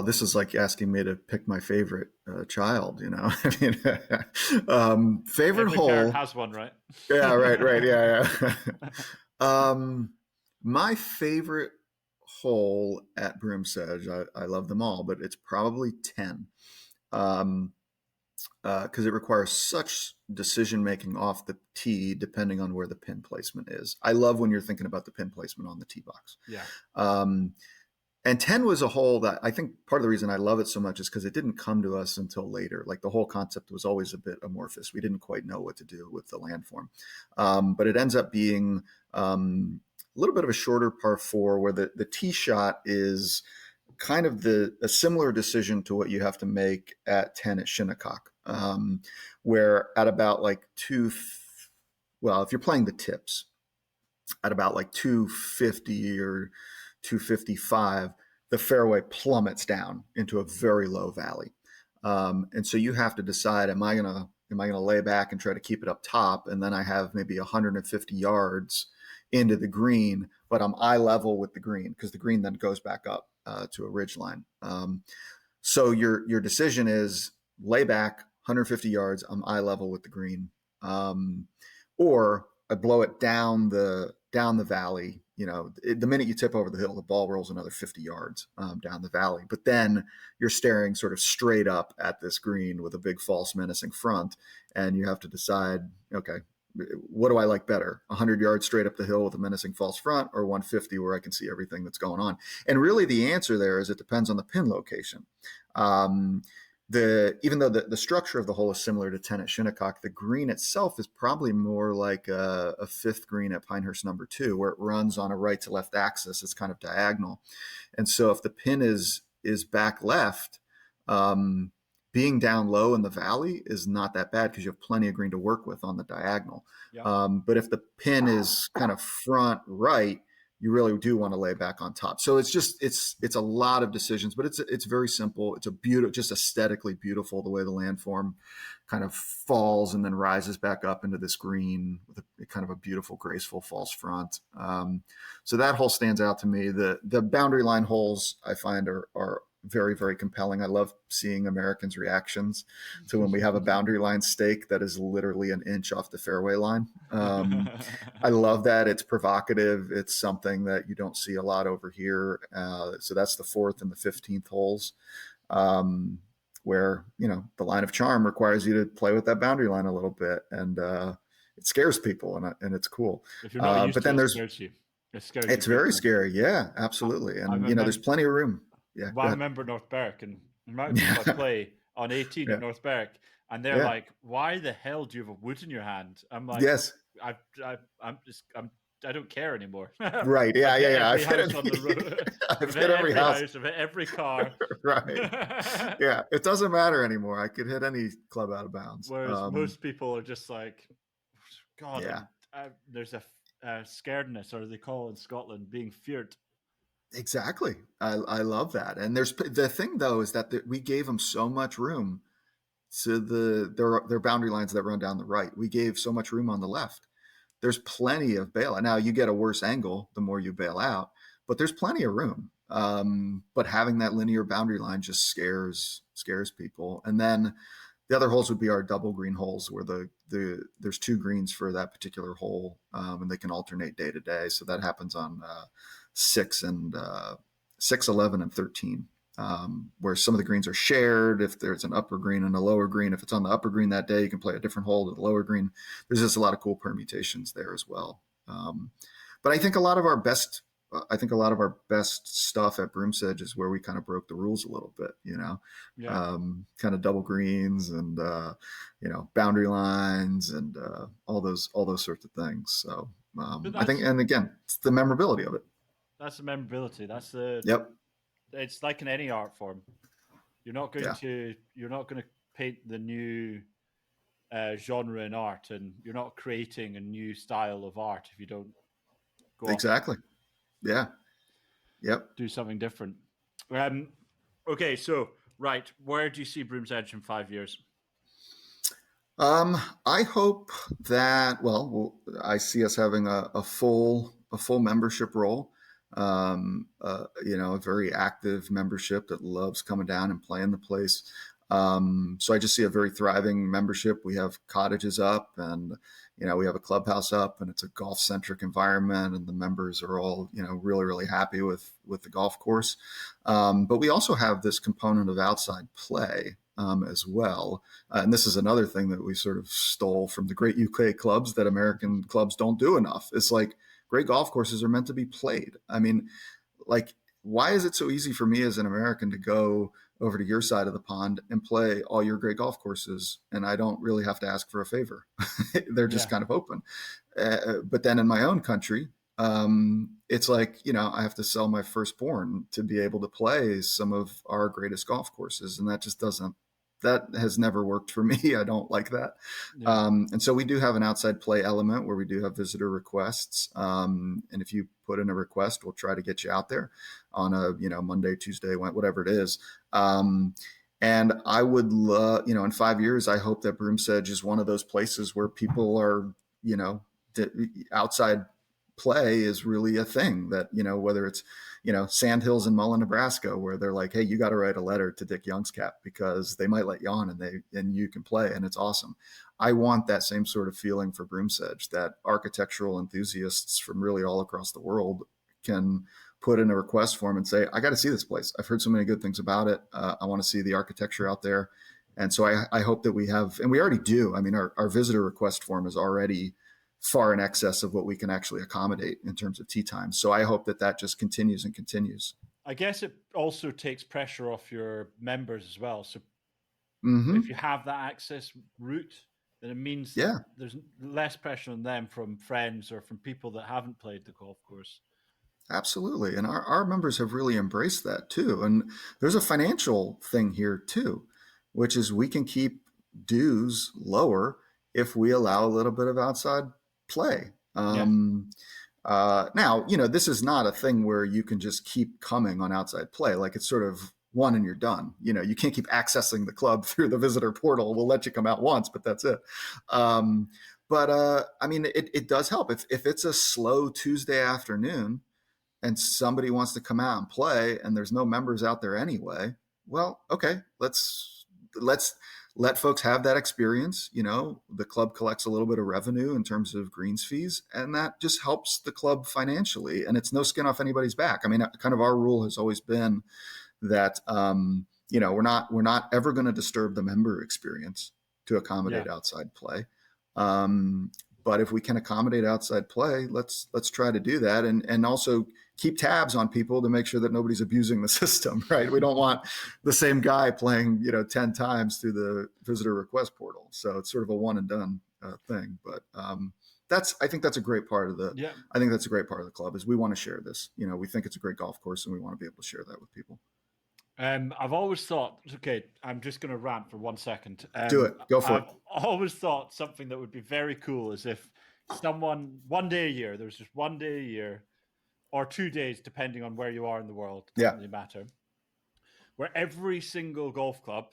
this is like asking me to pick my favorite child. I mean, favorite
Every
hole
parent has one, right?
Yeah, right. Yeah. My favorite hole at Broomsedge, I love them all, but it's probably 10. Because it requires such decision making off the tee, depending on where the pin placement is. I love when you're thinking about the pin placement on the tee box.
Yeah.
And 10 was a hole that I think part of the reason I love it so much is because it didn't come to us until later. Like the whole concept was always a bit amorphous. We didn't quite know what to do with the landform. But it ends up being a little bit of a shorter par 4 where the tee shot is kind of a similar decision to what you have to make at 10 at Shinnecock, where at about like if you're playing the tips, at about like 250 or 255, the fairway plummets down into a very low valley. And so you have to decide, am I gonna lay back and try to keep it up top? And then I have maybe 150 yards into the green, but I'm eye level with the green because the green then goes back up to a ridge line. So your decision is lay back 150 yards, I'm eye level with the green, or I blow it down the valley. The minute you tip over the hill, the ball rolls another 50 yards down the valley. But then you're staring sort of straight up at this green with a big false menacing front, and you have to decide, okay, what do I like better? 100 yards straight up the hill with a menacing false front, or 150 where I can see everything that's going on? And really the answer there is it depends on the pin location. Even though the structure of the hole is similar to 10 at Shinnecock, the green itself is probably more like a fifth green at Pinehurst number 2, where it runs on a right to left axis. It's kind of diagonal. And so if the pin is back left, being down low in the valley is not that bad because you have plenty of green to work with on the diagonal. Yeah. But if the pin is kind of front right, you really do want to lay back on top. So it's a lot of decisions, but it's very simple. It's just aesthetically beautiful the way the landform kind of falls and then rises back up into this green with a kind of a beautiful, graceful false front. So that hole stands out to me. The boundary line holes I find are very, very compelling. I love seeing Americans' reactions to when we have a boundary line stake that is literally an inch off the fairway line. I love that. It's provocative. It's something that you don't see a lot over here. So that's the 4th and the 15th holes, where, the line of charm requires you to play with that boundary line a little bit. And it scares people, and it's cool.
If you're not used
but then
to it,
there's,
it scares you.
It's very scary. Yeah, absolutely. And, there's plenty of room. Yeah,
well, I remember North Berwick, and the amount of people I play on 18 at North Berwick, and they're like, "Why the hell do you have a wood in your hand?" I'm like,
"Yes,
I don't care anymore."
Right? Yeah.
I've hit every house on the road.
I've hit every house.
I've hit every car.
Right. Yeah, it doesn't matter anymore. I could hit any club out of bounds.
Whereas most people are just like, "God,
yeah."
There's a scaredness, or they call in Scotland being feared."
Exactly. I love that. And there's the thing though is that we gave them so much room to their boundary lines that run down the right. We gave so much room on the left. There's plenty of bailout. Now you get a worse angle the more you bail out, but there's plenty of room. But having that linear boundary line just scares people. And then The other holes would be our double green holes, where there's 2 greens for that particular hole, and they can alternate day to day. So that happens on 6 and 6, 11, and 13. Where some of the greens are shared. If there's an upper green and a lower green, if it's on the upper green that day, you can play a different hole to the lower green. There's just a lot of cool permutations there as well. But I think a lot of our best stuff at Broomsedge is where we kind of broke the rules a little bit, kind of double greens and boundary lines and all those sorts of things. So I think, and again, it's the memorability of it.
That's the memorability. That's the
Yep.
It's like in any art form. You're not going to paint the new genre in art, and you're not creating a new style of art if you don't go
exactly. Yeah. Yep.
Do something different. Okay, so right, where do you see Broomsedge in 5 years?
I hope that I see us having a full membership role. A very active membership that loves coming down and playing the place. So I just see a very thriving membership. We have cottages up, and we have a clubhouse up, and it's a golf centric environment, and the members are all really, really happy with the golf course. But we also have this component of outside play as well, and this is another thing that we sort of stole from the great UK clubs that American clubs don't do enough. It's like, great golf courses are meant to be played. I mean, like, why is it so easy for me as an American to go over to your side of the pond and play all your great golf courses, and I don't really have to ask for a favor? They're just kind of open. But then in my own country, it's like, I have to sell my firstborn to be able to play some of our greatest golf courses, and that has never worked for me. I don't like that. Yeah. And so we do have an outside play element where we do have visitor requests. And if you put in a request, we'll try to get you out there on a, Monday, Tuesday, whatever it is. And I would love, in 5 years, I hope that Broomsedge is one of those places where people are, outside play is really a thing that, whether it's, Sandhills in Mullen, Nebraska, where they're like, hey, you got to write a letter to Dick Youngscap because they might let you on and you can play, and it's awesome. I want that same sort of feeling for Broomsedge, that architectural enthusiasts from really all across the world can put in a request form and say, I got to see this place. I've heard so many good things about it. I want to see the architecture out there. And so I hope that we have, and we already do. I mean, our visitor request form is already far in excess of what we can actually accommodate in terms of tee time. So I hope that just continues and continues.
I guess it also takes pressure off your members as well. So if you have that access route, then it means there's less pressure on them from friends or from people that haven't played the golf course.
Absolutely. And our members have really embraced that too. And there's a financial thing here too, which is we can keep dues lower if we allow a little bit of outside play. Now, this is not a thing where you can just keep coming on outside play. Like, it's sort of one and you're done. You can't keep accessing the club through the visitor portal. We'll let you come out once, but that's it. But I mean, it does help if it's a slow Tuesday afternoon and somebody wants to come out and play and there's no members out there anyway. Well, okay, let's let folks have that experience. The club collects a little bit of revenue in terms of greens fees, and that just helps the club financially, and it's no skin off anybody's back. I mean, kind of our rule has always been that, we're not ever going to disturb the member experience to accommodate outside play. But if we can accommodate outside play, let's try to do that, and also keep tabs on people to make sure that nobody's abusing the system, right? We don't want the same guy playing, 10 times through the visitor request portal. So it's sort of a one and done thing. But I think that's a great part of I think that's a great part of the club, is we want to share this. We think it's a great golf course, and we want to be able to share that with people.
I've always thought, okay, I'm just going to rant for 1 second.
Do it. Go for it.
I've always thought something that would be very cool is if someone, there's just 1 day a year, or 2 days, depending on where you are in the world, doesn't really matter, where every single golf club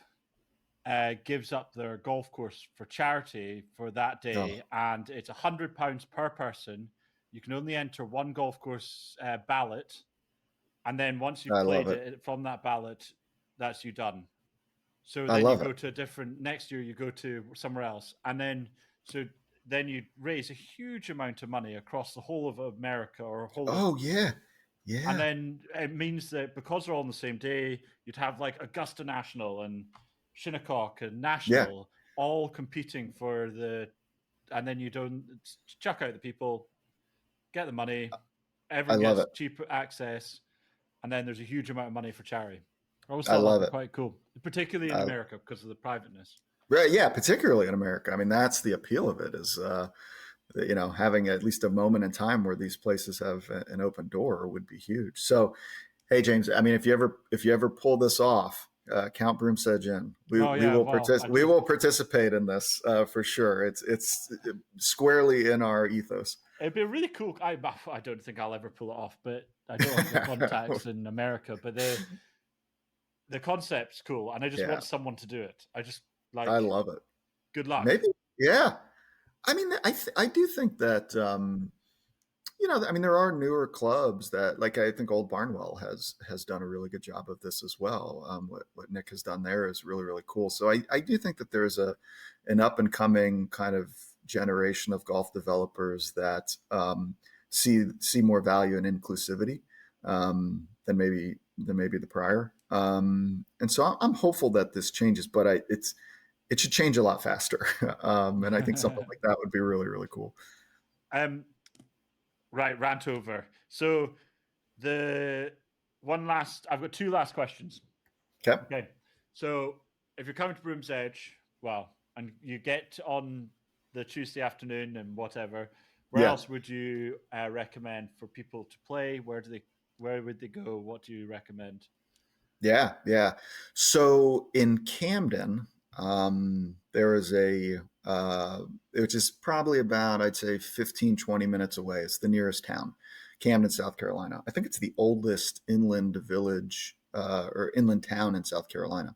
gives up their golf course for charity for that day, and it's £100 per person. You can only enter one golf course ballot, and then once you've played it from that ballot, that's you done. So
I
then you
love
go
it.
to a different, next year you go to somewhere else. And then, so then you raise a huge amount of money across the whole of America or whole of,
Oh yeah,
and
yeah,
then it means that because they're all on the same day, you'd have like Augusta National and Shinnecock and
yeah.
National all competing for the, and then you don't chuck out the people, get the money,
I
everyone
love
gets
it.
cheap access, and then there's a huge amount of money for charity. I always
I
thought that'd
love
be
it.
quite cool, particularly in America because of the privateness.
Right, yeah, particularly in America. I mean, that's the appeal of it is, having at least a moment in time where these places have an open door would be huge. So, hey, James, I mean, if you ever pull this off, count Broomsedge in. We
Oh
we
yeah,
will
well,
we will participate in this for sure. It's squarely in our ethos.
it'd be really cool. I don't think I'll ever pull it off, but I don't have the contacts in America. But the concept's cool, and I just
Yeah,
want someone to do it. I just
I
like
love it.
good luck.
Maybe, yeah. I mean, I do think that I mean, there are newer clubs that, like, I think Old Barnwell has done a really good job of this as well. What Nick has done there is really really cool. So I do think that there's an up and coming kind of generation of golf developers that see more value in inclusivity than maybe the prior. And so I'm hopeful that this changes, but it should change a lot faster. And I think something like that would be really really cool.
um, right, rant over. So the I've got two last questions.
Okay.
Okay, so if you're coming to Broom's Edge, well, and you get on the Tuesday afternoon and whatever, where
Yeah.
else would you recommend for people to play? Where would they go? What do you recommend?
Yeah, yeah. So in Camden, there is which is probably about, I'd say 15, 20 minutes away. It's the nearest town, Camden, South Carolina. I think it's the oldest inland village or inland town in South Carolina.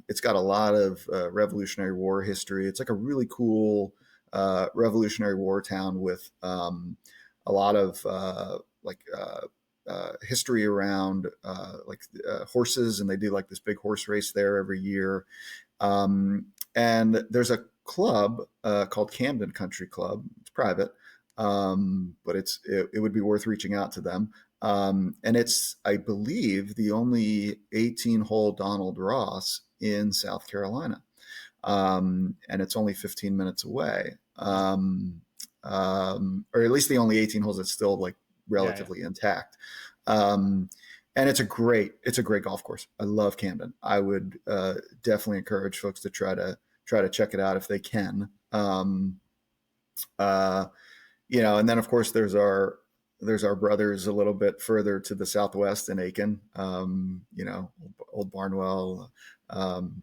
It's got a lot of Revolutionary War history. It's like a really cool Revolutionary War town with a lot of history around horses, and they do like this big horse race there every year. And there's a club called Camden Country Club. It's private, but it would be worth reaching out to them. And it's, I believe, the only 18-hole Donald Ross in South Carolina, and it's only 15 minutes away, or at least the only 18 holes that's still like relatively intact. And it's a great golf course. I love Camden. I would definitely encourage folks to try to check it out if they can. And then of course there's our brothers a little bit further to the southwest in Aiken. Old Barnwell,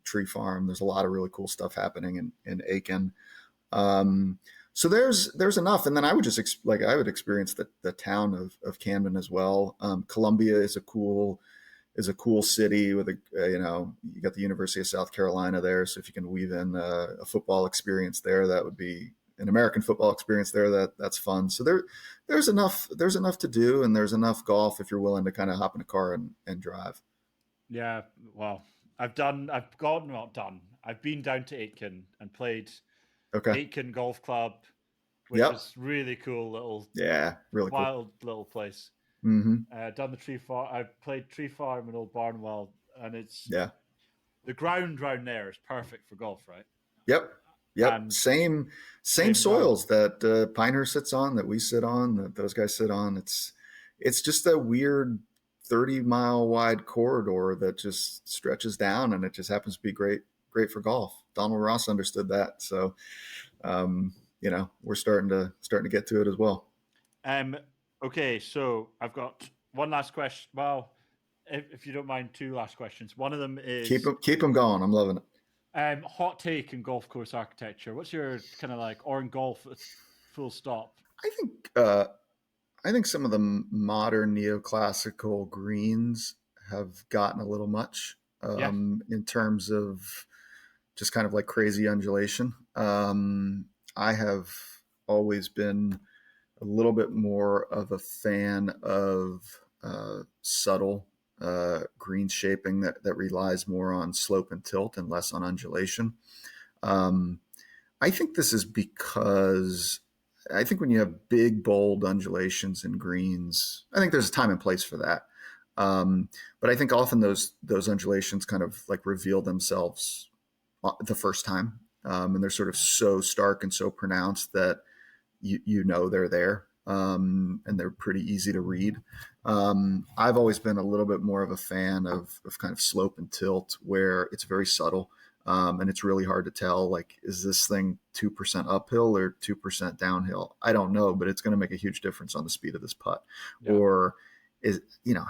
Tree Farm. There's a lot of really cool stuff happening in Aiken. So there's enough, and then I would just I would experience the town of Camden as well. Columbia is a cool city with you got the University of South Carolina there, so if you can weave in a football experience there, that would be an American football experience there. That's fun. So there's enough to do, and there's enough golf if you're willing to kind of hop in a car and drive.
Yeah, well, I've been down to Aitken and played
Okay.
Aitken Golf Club, which
Yep.
is really cool little,
really
wild little place.
Mm-hmm.
Done the Tree Farm. I played Tree Farm and Old Barnwell, and it's the ground around there is perfect for golf, right?
Yep. Same soils that Pinehurst sits on, that we sit on, that those guys sit on. It's just a weird 30-mile wide corridor that just stretches down, and it just happens to be great for golf. Donald Ross understood that, so we're starting to get to it as well.
Okay, so I've got one last question. Well, if you don't mind, two last questions. One of them is
keep them going. I'm loving
it. Hot take in golf course architecture. What's your kind of like, or in golf, full stop?
I think some of the modern neoclassical greens have gotten a little much in terms of just kind of like crazy undulation. I have always been a little bit more of a fan of subtle green shaping that relies more on slope and tilt and less on undulation. I think this is because I think when you have big, bold undulations in greens, I think there's a time and place for that. But I think often those undulations kind of like reveal themselves the first time. And they're sort of so stark and so pronounced that you know they're there. And they're pretty easy to read. I've always been a little bit more of a fan of kind of slope and tilt where it's very subtle. And it's really hard to tell, like, is this thing 2% uphill or 2% downhill? I don't know, but it's going to make a huge difference on the speed of this putt. Yeah. Or is,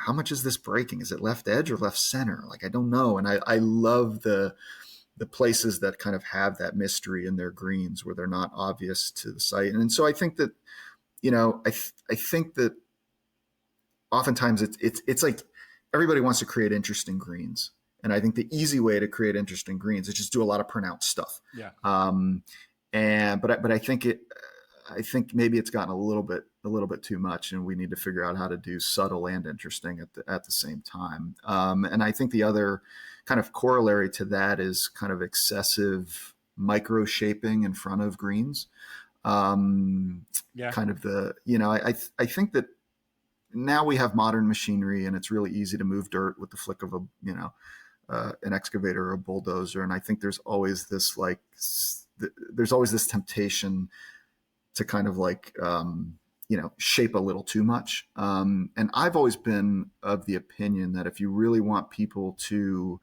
how much is this breaking? Is it left edge or left center? Like, I don't know. And I love the places that kind of have that mystery in their greens where they're not obvious to the sight. And so I think that, I think that oftentimes it's like everybody wants to create interesting greens. And I think the easy way to create interesting greens is just do a lot of pronounced stuff.
Yeah.
But I think maybe it's gotten a little bit too much, and we need to figure out how to do subtle and interesting at the same time. And I think the other kind of corollary to that is kind of excessive micro shaping in front of greens. Kind of I think that now we have modern machinery, and it's really easy to move dirt with the flick of an excavator or a bulldozer. And I think there's always this temptation to kind of like, shape a little too much. And I've always been of the opinion that if you really want people to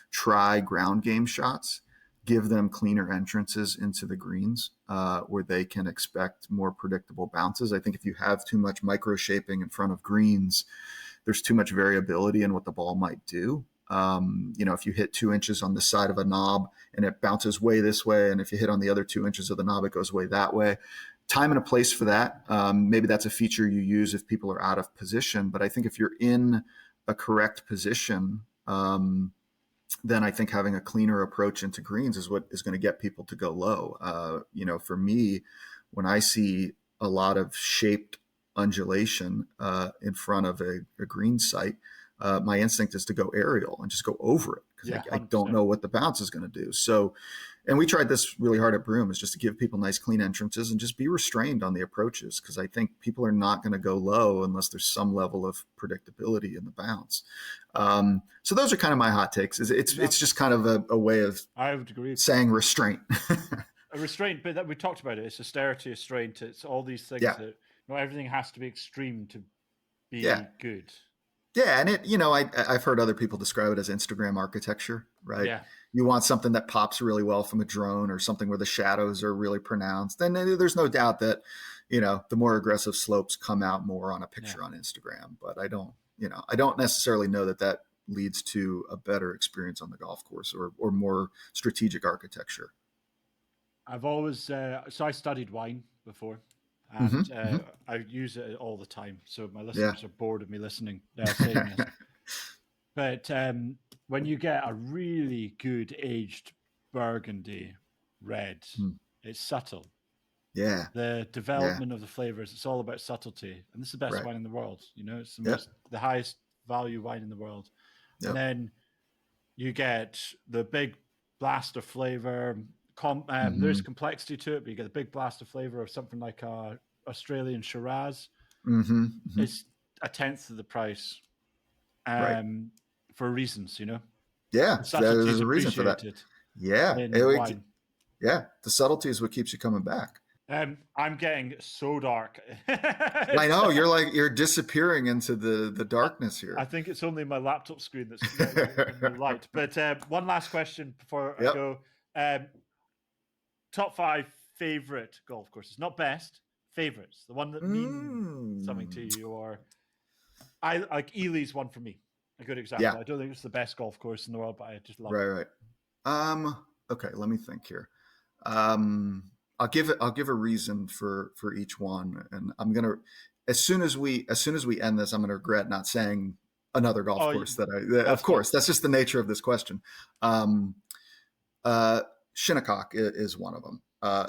try ground game shots, give them cleaner entrances into the greens where they can expect more predictable bounces. I think if you have too much micro shaping in front of greens, there's too much variability in what the ball might do. If you hit 2 inches on the side of a knob and it bounces way this way, and if you hit on the other 2 inches of the knob, it goes way that way. Time and a place for that. Maybe that's a feature you use if people are out of position. But I think if you're in a correct position, then I think having a cleaner approach into greens is what is going to get people to go low. For me, when I see a lot of shaped undulation in front of a green site, my instinct is to go aerial and just go over it because I don't know what the bounce is going to do. So, and we tried this really hard at Broom, is just to give people nice clean entrances and just be restrained on the approaches, because I think people are not going to go low unless there's some level of predictability in the bounce. So those are kind of my hot takes. It's just kind of a way of,
I would agree,
saying restraint.
A restraint, but that we talked about it. It's austerity, restraint. It's all these things that not everything has to be extreme to be good.
Yeah, and I've heard other people describe it as Instagram architecture, right?
Yeah.
You want something that pops really well from a drone, or something where the shadows are really pronounced. Then there's no doubt that, the more aggressive slopes come out more on a picture on Instagram. But I don't necessarily know that leads to a better experience on the golf course or more strategic architecture.
I've always, so I studied wine before. And I use it all the time, so my listeners are bored of me listening saying this. But when you get a really good aged Burgundy red, it's subtle.
Yeah.
The development of the flavors, it's all about subtlety, and this is the best wine in the world. It's the highest value wine in the world. Yep. And then you get the big blast of flavor. There's complexity to it, but you get the big blast of flavor of something like a Australian Shiraz. It's 1/10 of the price, for reasons,
Yeah, there's a reason for that. Yeah, the subtlety is what keeps you coming back.
I'm getting so dark.
I know, you're disappearing into the darkness here.
I think it's only my laptop screen that's in the light. But one last question before I go. Top 5 favorite golf courses, not best, favorites, the one that means something to you. Or I like Ely's one for me, a good example. I don't think it's the best golf course in the world, but I just love it.
Right. Okay, let me think here. I'll give a reason for each one, and I'm gonna, as soon as we end this, I'm gonna regret not saying another golf course of course, that's just the nature of this question. Shinnecock is one of them,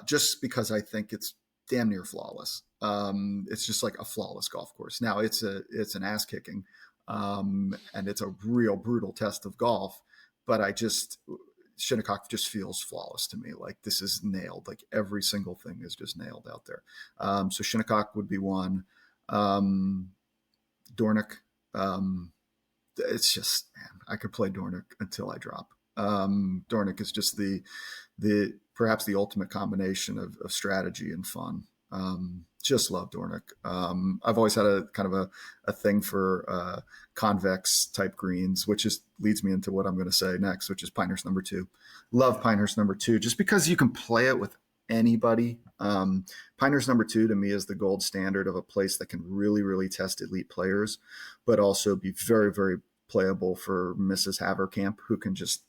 just because I think it's damn near flawless. It's just like a flawless golf course. Now it's an ass kicking, and it's a real brutal test of golf. But Shinnecock just feels flawless to me. Like this is nailed. Like every single thing is just nailed out there. So Shinnecock would be one. Dornick. It's just, man, I could play Dornick until I drop. Dornick is just the perhaps the ultimate combination of strategy and fun. Just love Dornick. I've always had a kind of a thing for convex type greens, which leads me into what I'm going to say next, which is Pinehurst number 2. Love Pinehurst number 2, just because you can play it with anybody. Pinehurst number 2 to me is the gold standard of a place that can really, really test elite players, but also be very, very playable for Mrs. Haverkamp, who can just,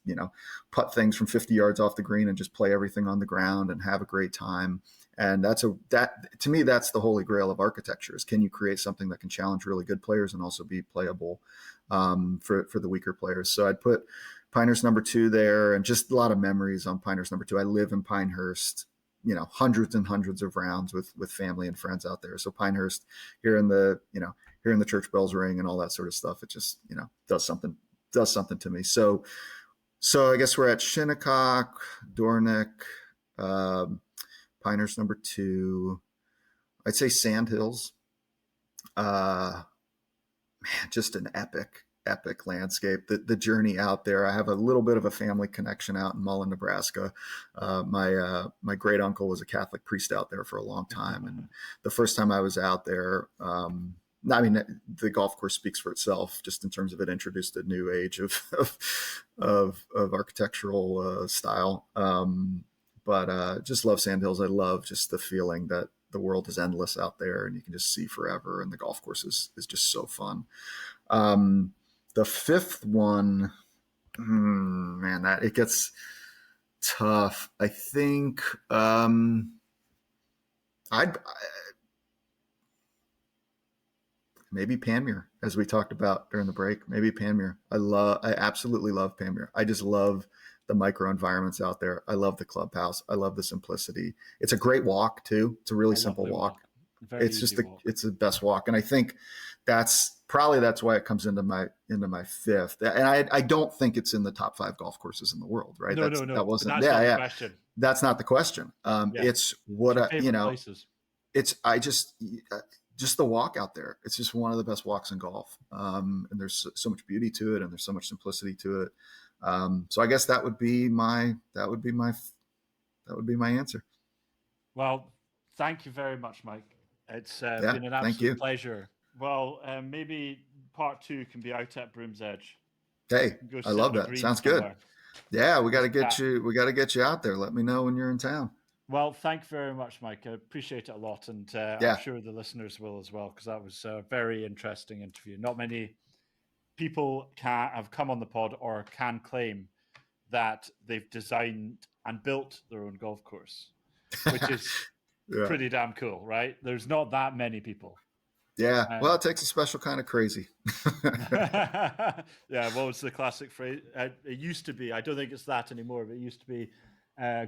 putt things from 50 yards off the green and just play everything on the ground and have a great time. And to me, that's the holy grail of architecture is, can you create something that can challenge really good players and also be playable for the weaker players? So I'd put Pinehurst number 2 there, and just a lot of memories on Pinehurst number 2. I live in Pinehurst, hundreds and hundreds of rounds with family and friends out there. So Pinehurst, hearing the church bells ring and all that sort of stuff, it just, does something to me. So I guess we're at Shinnecock, Dornick, Pinehurst number 2. I'd say Sandhills. Man, just an epic landscape. The journey out there. I have a little bit of a family connection out in Mullen, Nebraska. My great uncle was a Catholic priest out there for a long time, and the first time I was out there, the golf course speaks for itself, just in terms of it introduced a new age of architectural style. But just love Sandhills. I love just the feeling that the world is endless out there and you can just see forever. And the golf course is just so fun. The fifth one, man, that it gets tough. I think maybe Panmure, as we talked about during the break. Maybe Panmure. I absolutely love Panmure. I just love the micro environments out there. I love the clubhouse. I love the simplicity. It's a great walk too. It's a really simple walk. It's just it's the best walk. And I think that's why it comes into my fifth. And I don't think it's in the top 5 golf courses in the world, right?
No.
That wasn't,
That's not the question.
That's not the question. It's what
places.
It's, just the walk out there. It's just one of the best walks in golf. And there's so much beauty to it, and there's so much simplicity to it. So I guess that would be my answer.
Well, thank you very much, Mike. It's been an absolute pleasure. Well, maybe part 2 can be out at Broomsedge.
Hey, I love that. Sounds good. Yeah, we got to get you. We got to get you out there. Let me know when you're in town.
Well, thank you very much, Mike. I appreciate it a lot, and I'm sure the listeners will as well, because that was a very interesting interview. Not many people have come on the pod or can claim that they've designed and built their own golf course, which is pretty damn cool, right? There's not that many people.
Yeah, well, it takes a special kind of crazy.
Yeah, what was the classic phrase? It used to be, I don't think it's that anymore, but it used to be,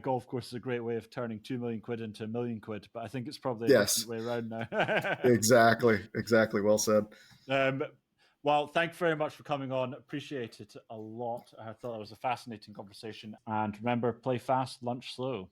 golf course is a great way of turning 2 million quid into $1 million quid, but I think it's probably a different way around now.
Exactly. Well said.
Well, thank you very much for coming on. Appreciate it a lot. I thought it was a fascinating conversation. And remember, play fast, lunch slow.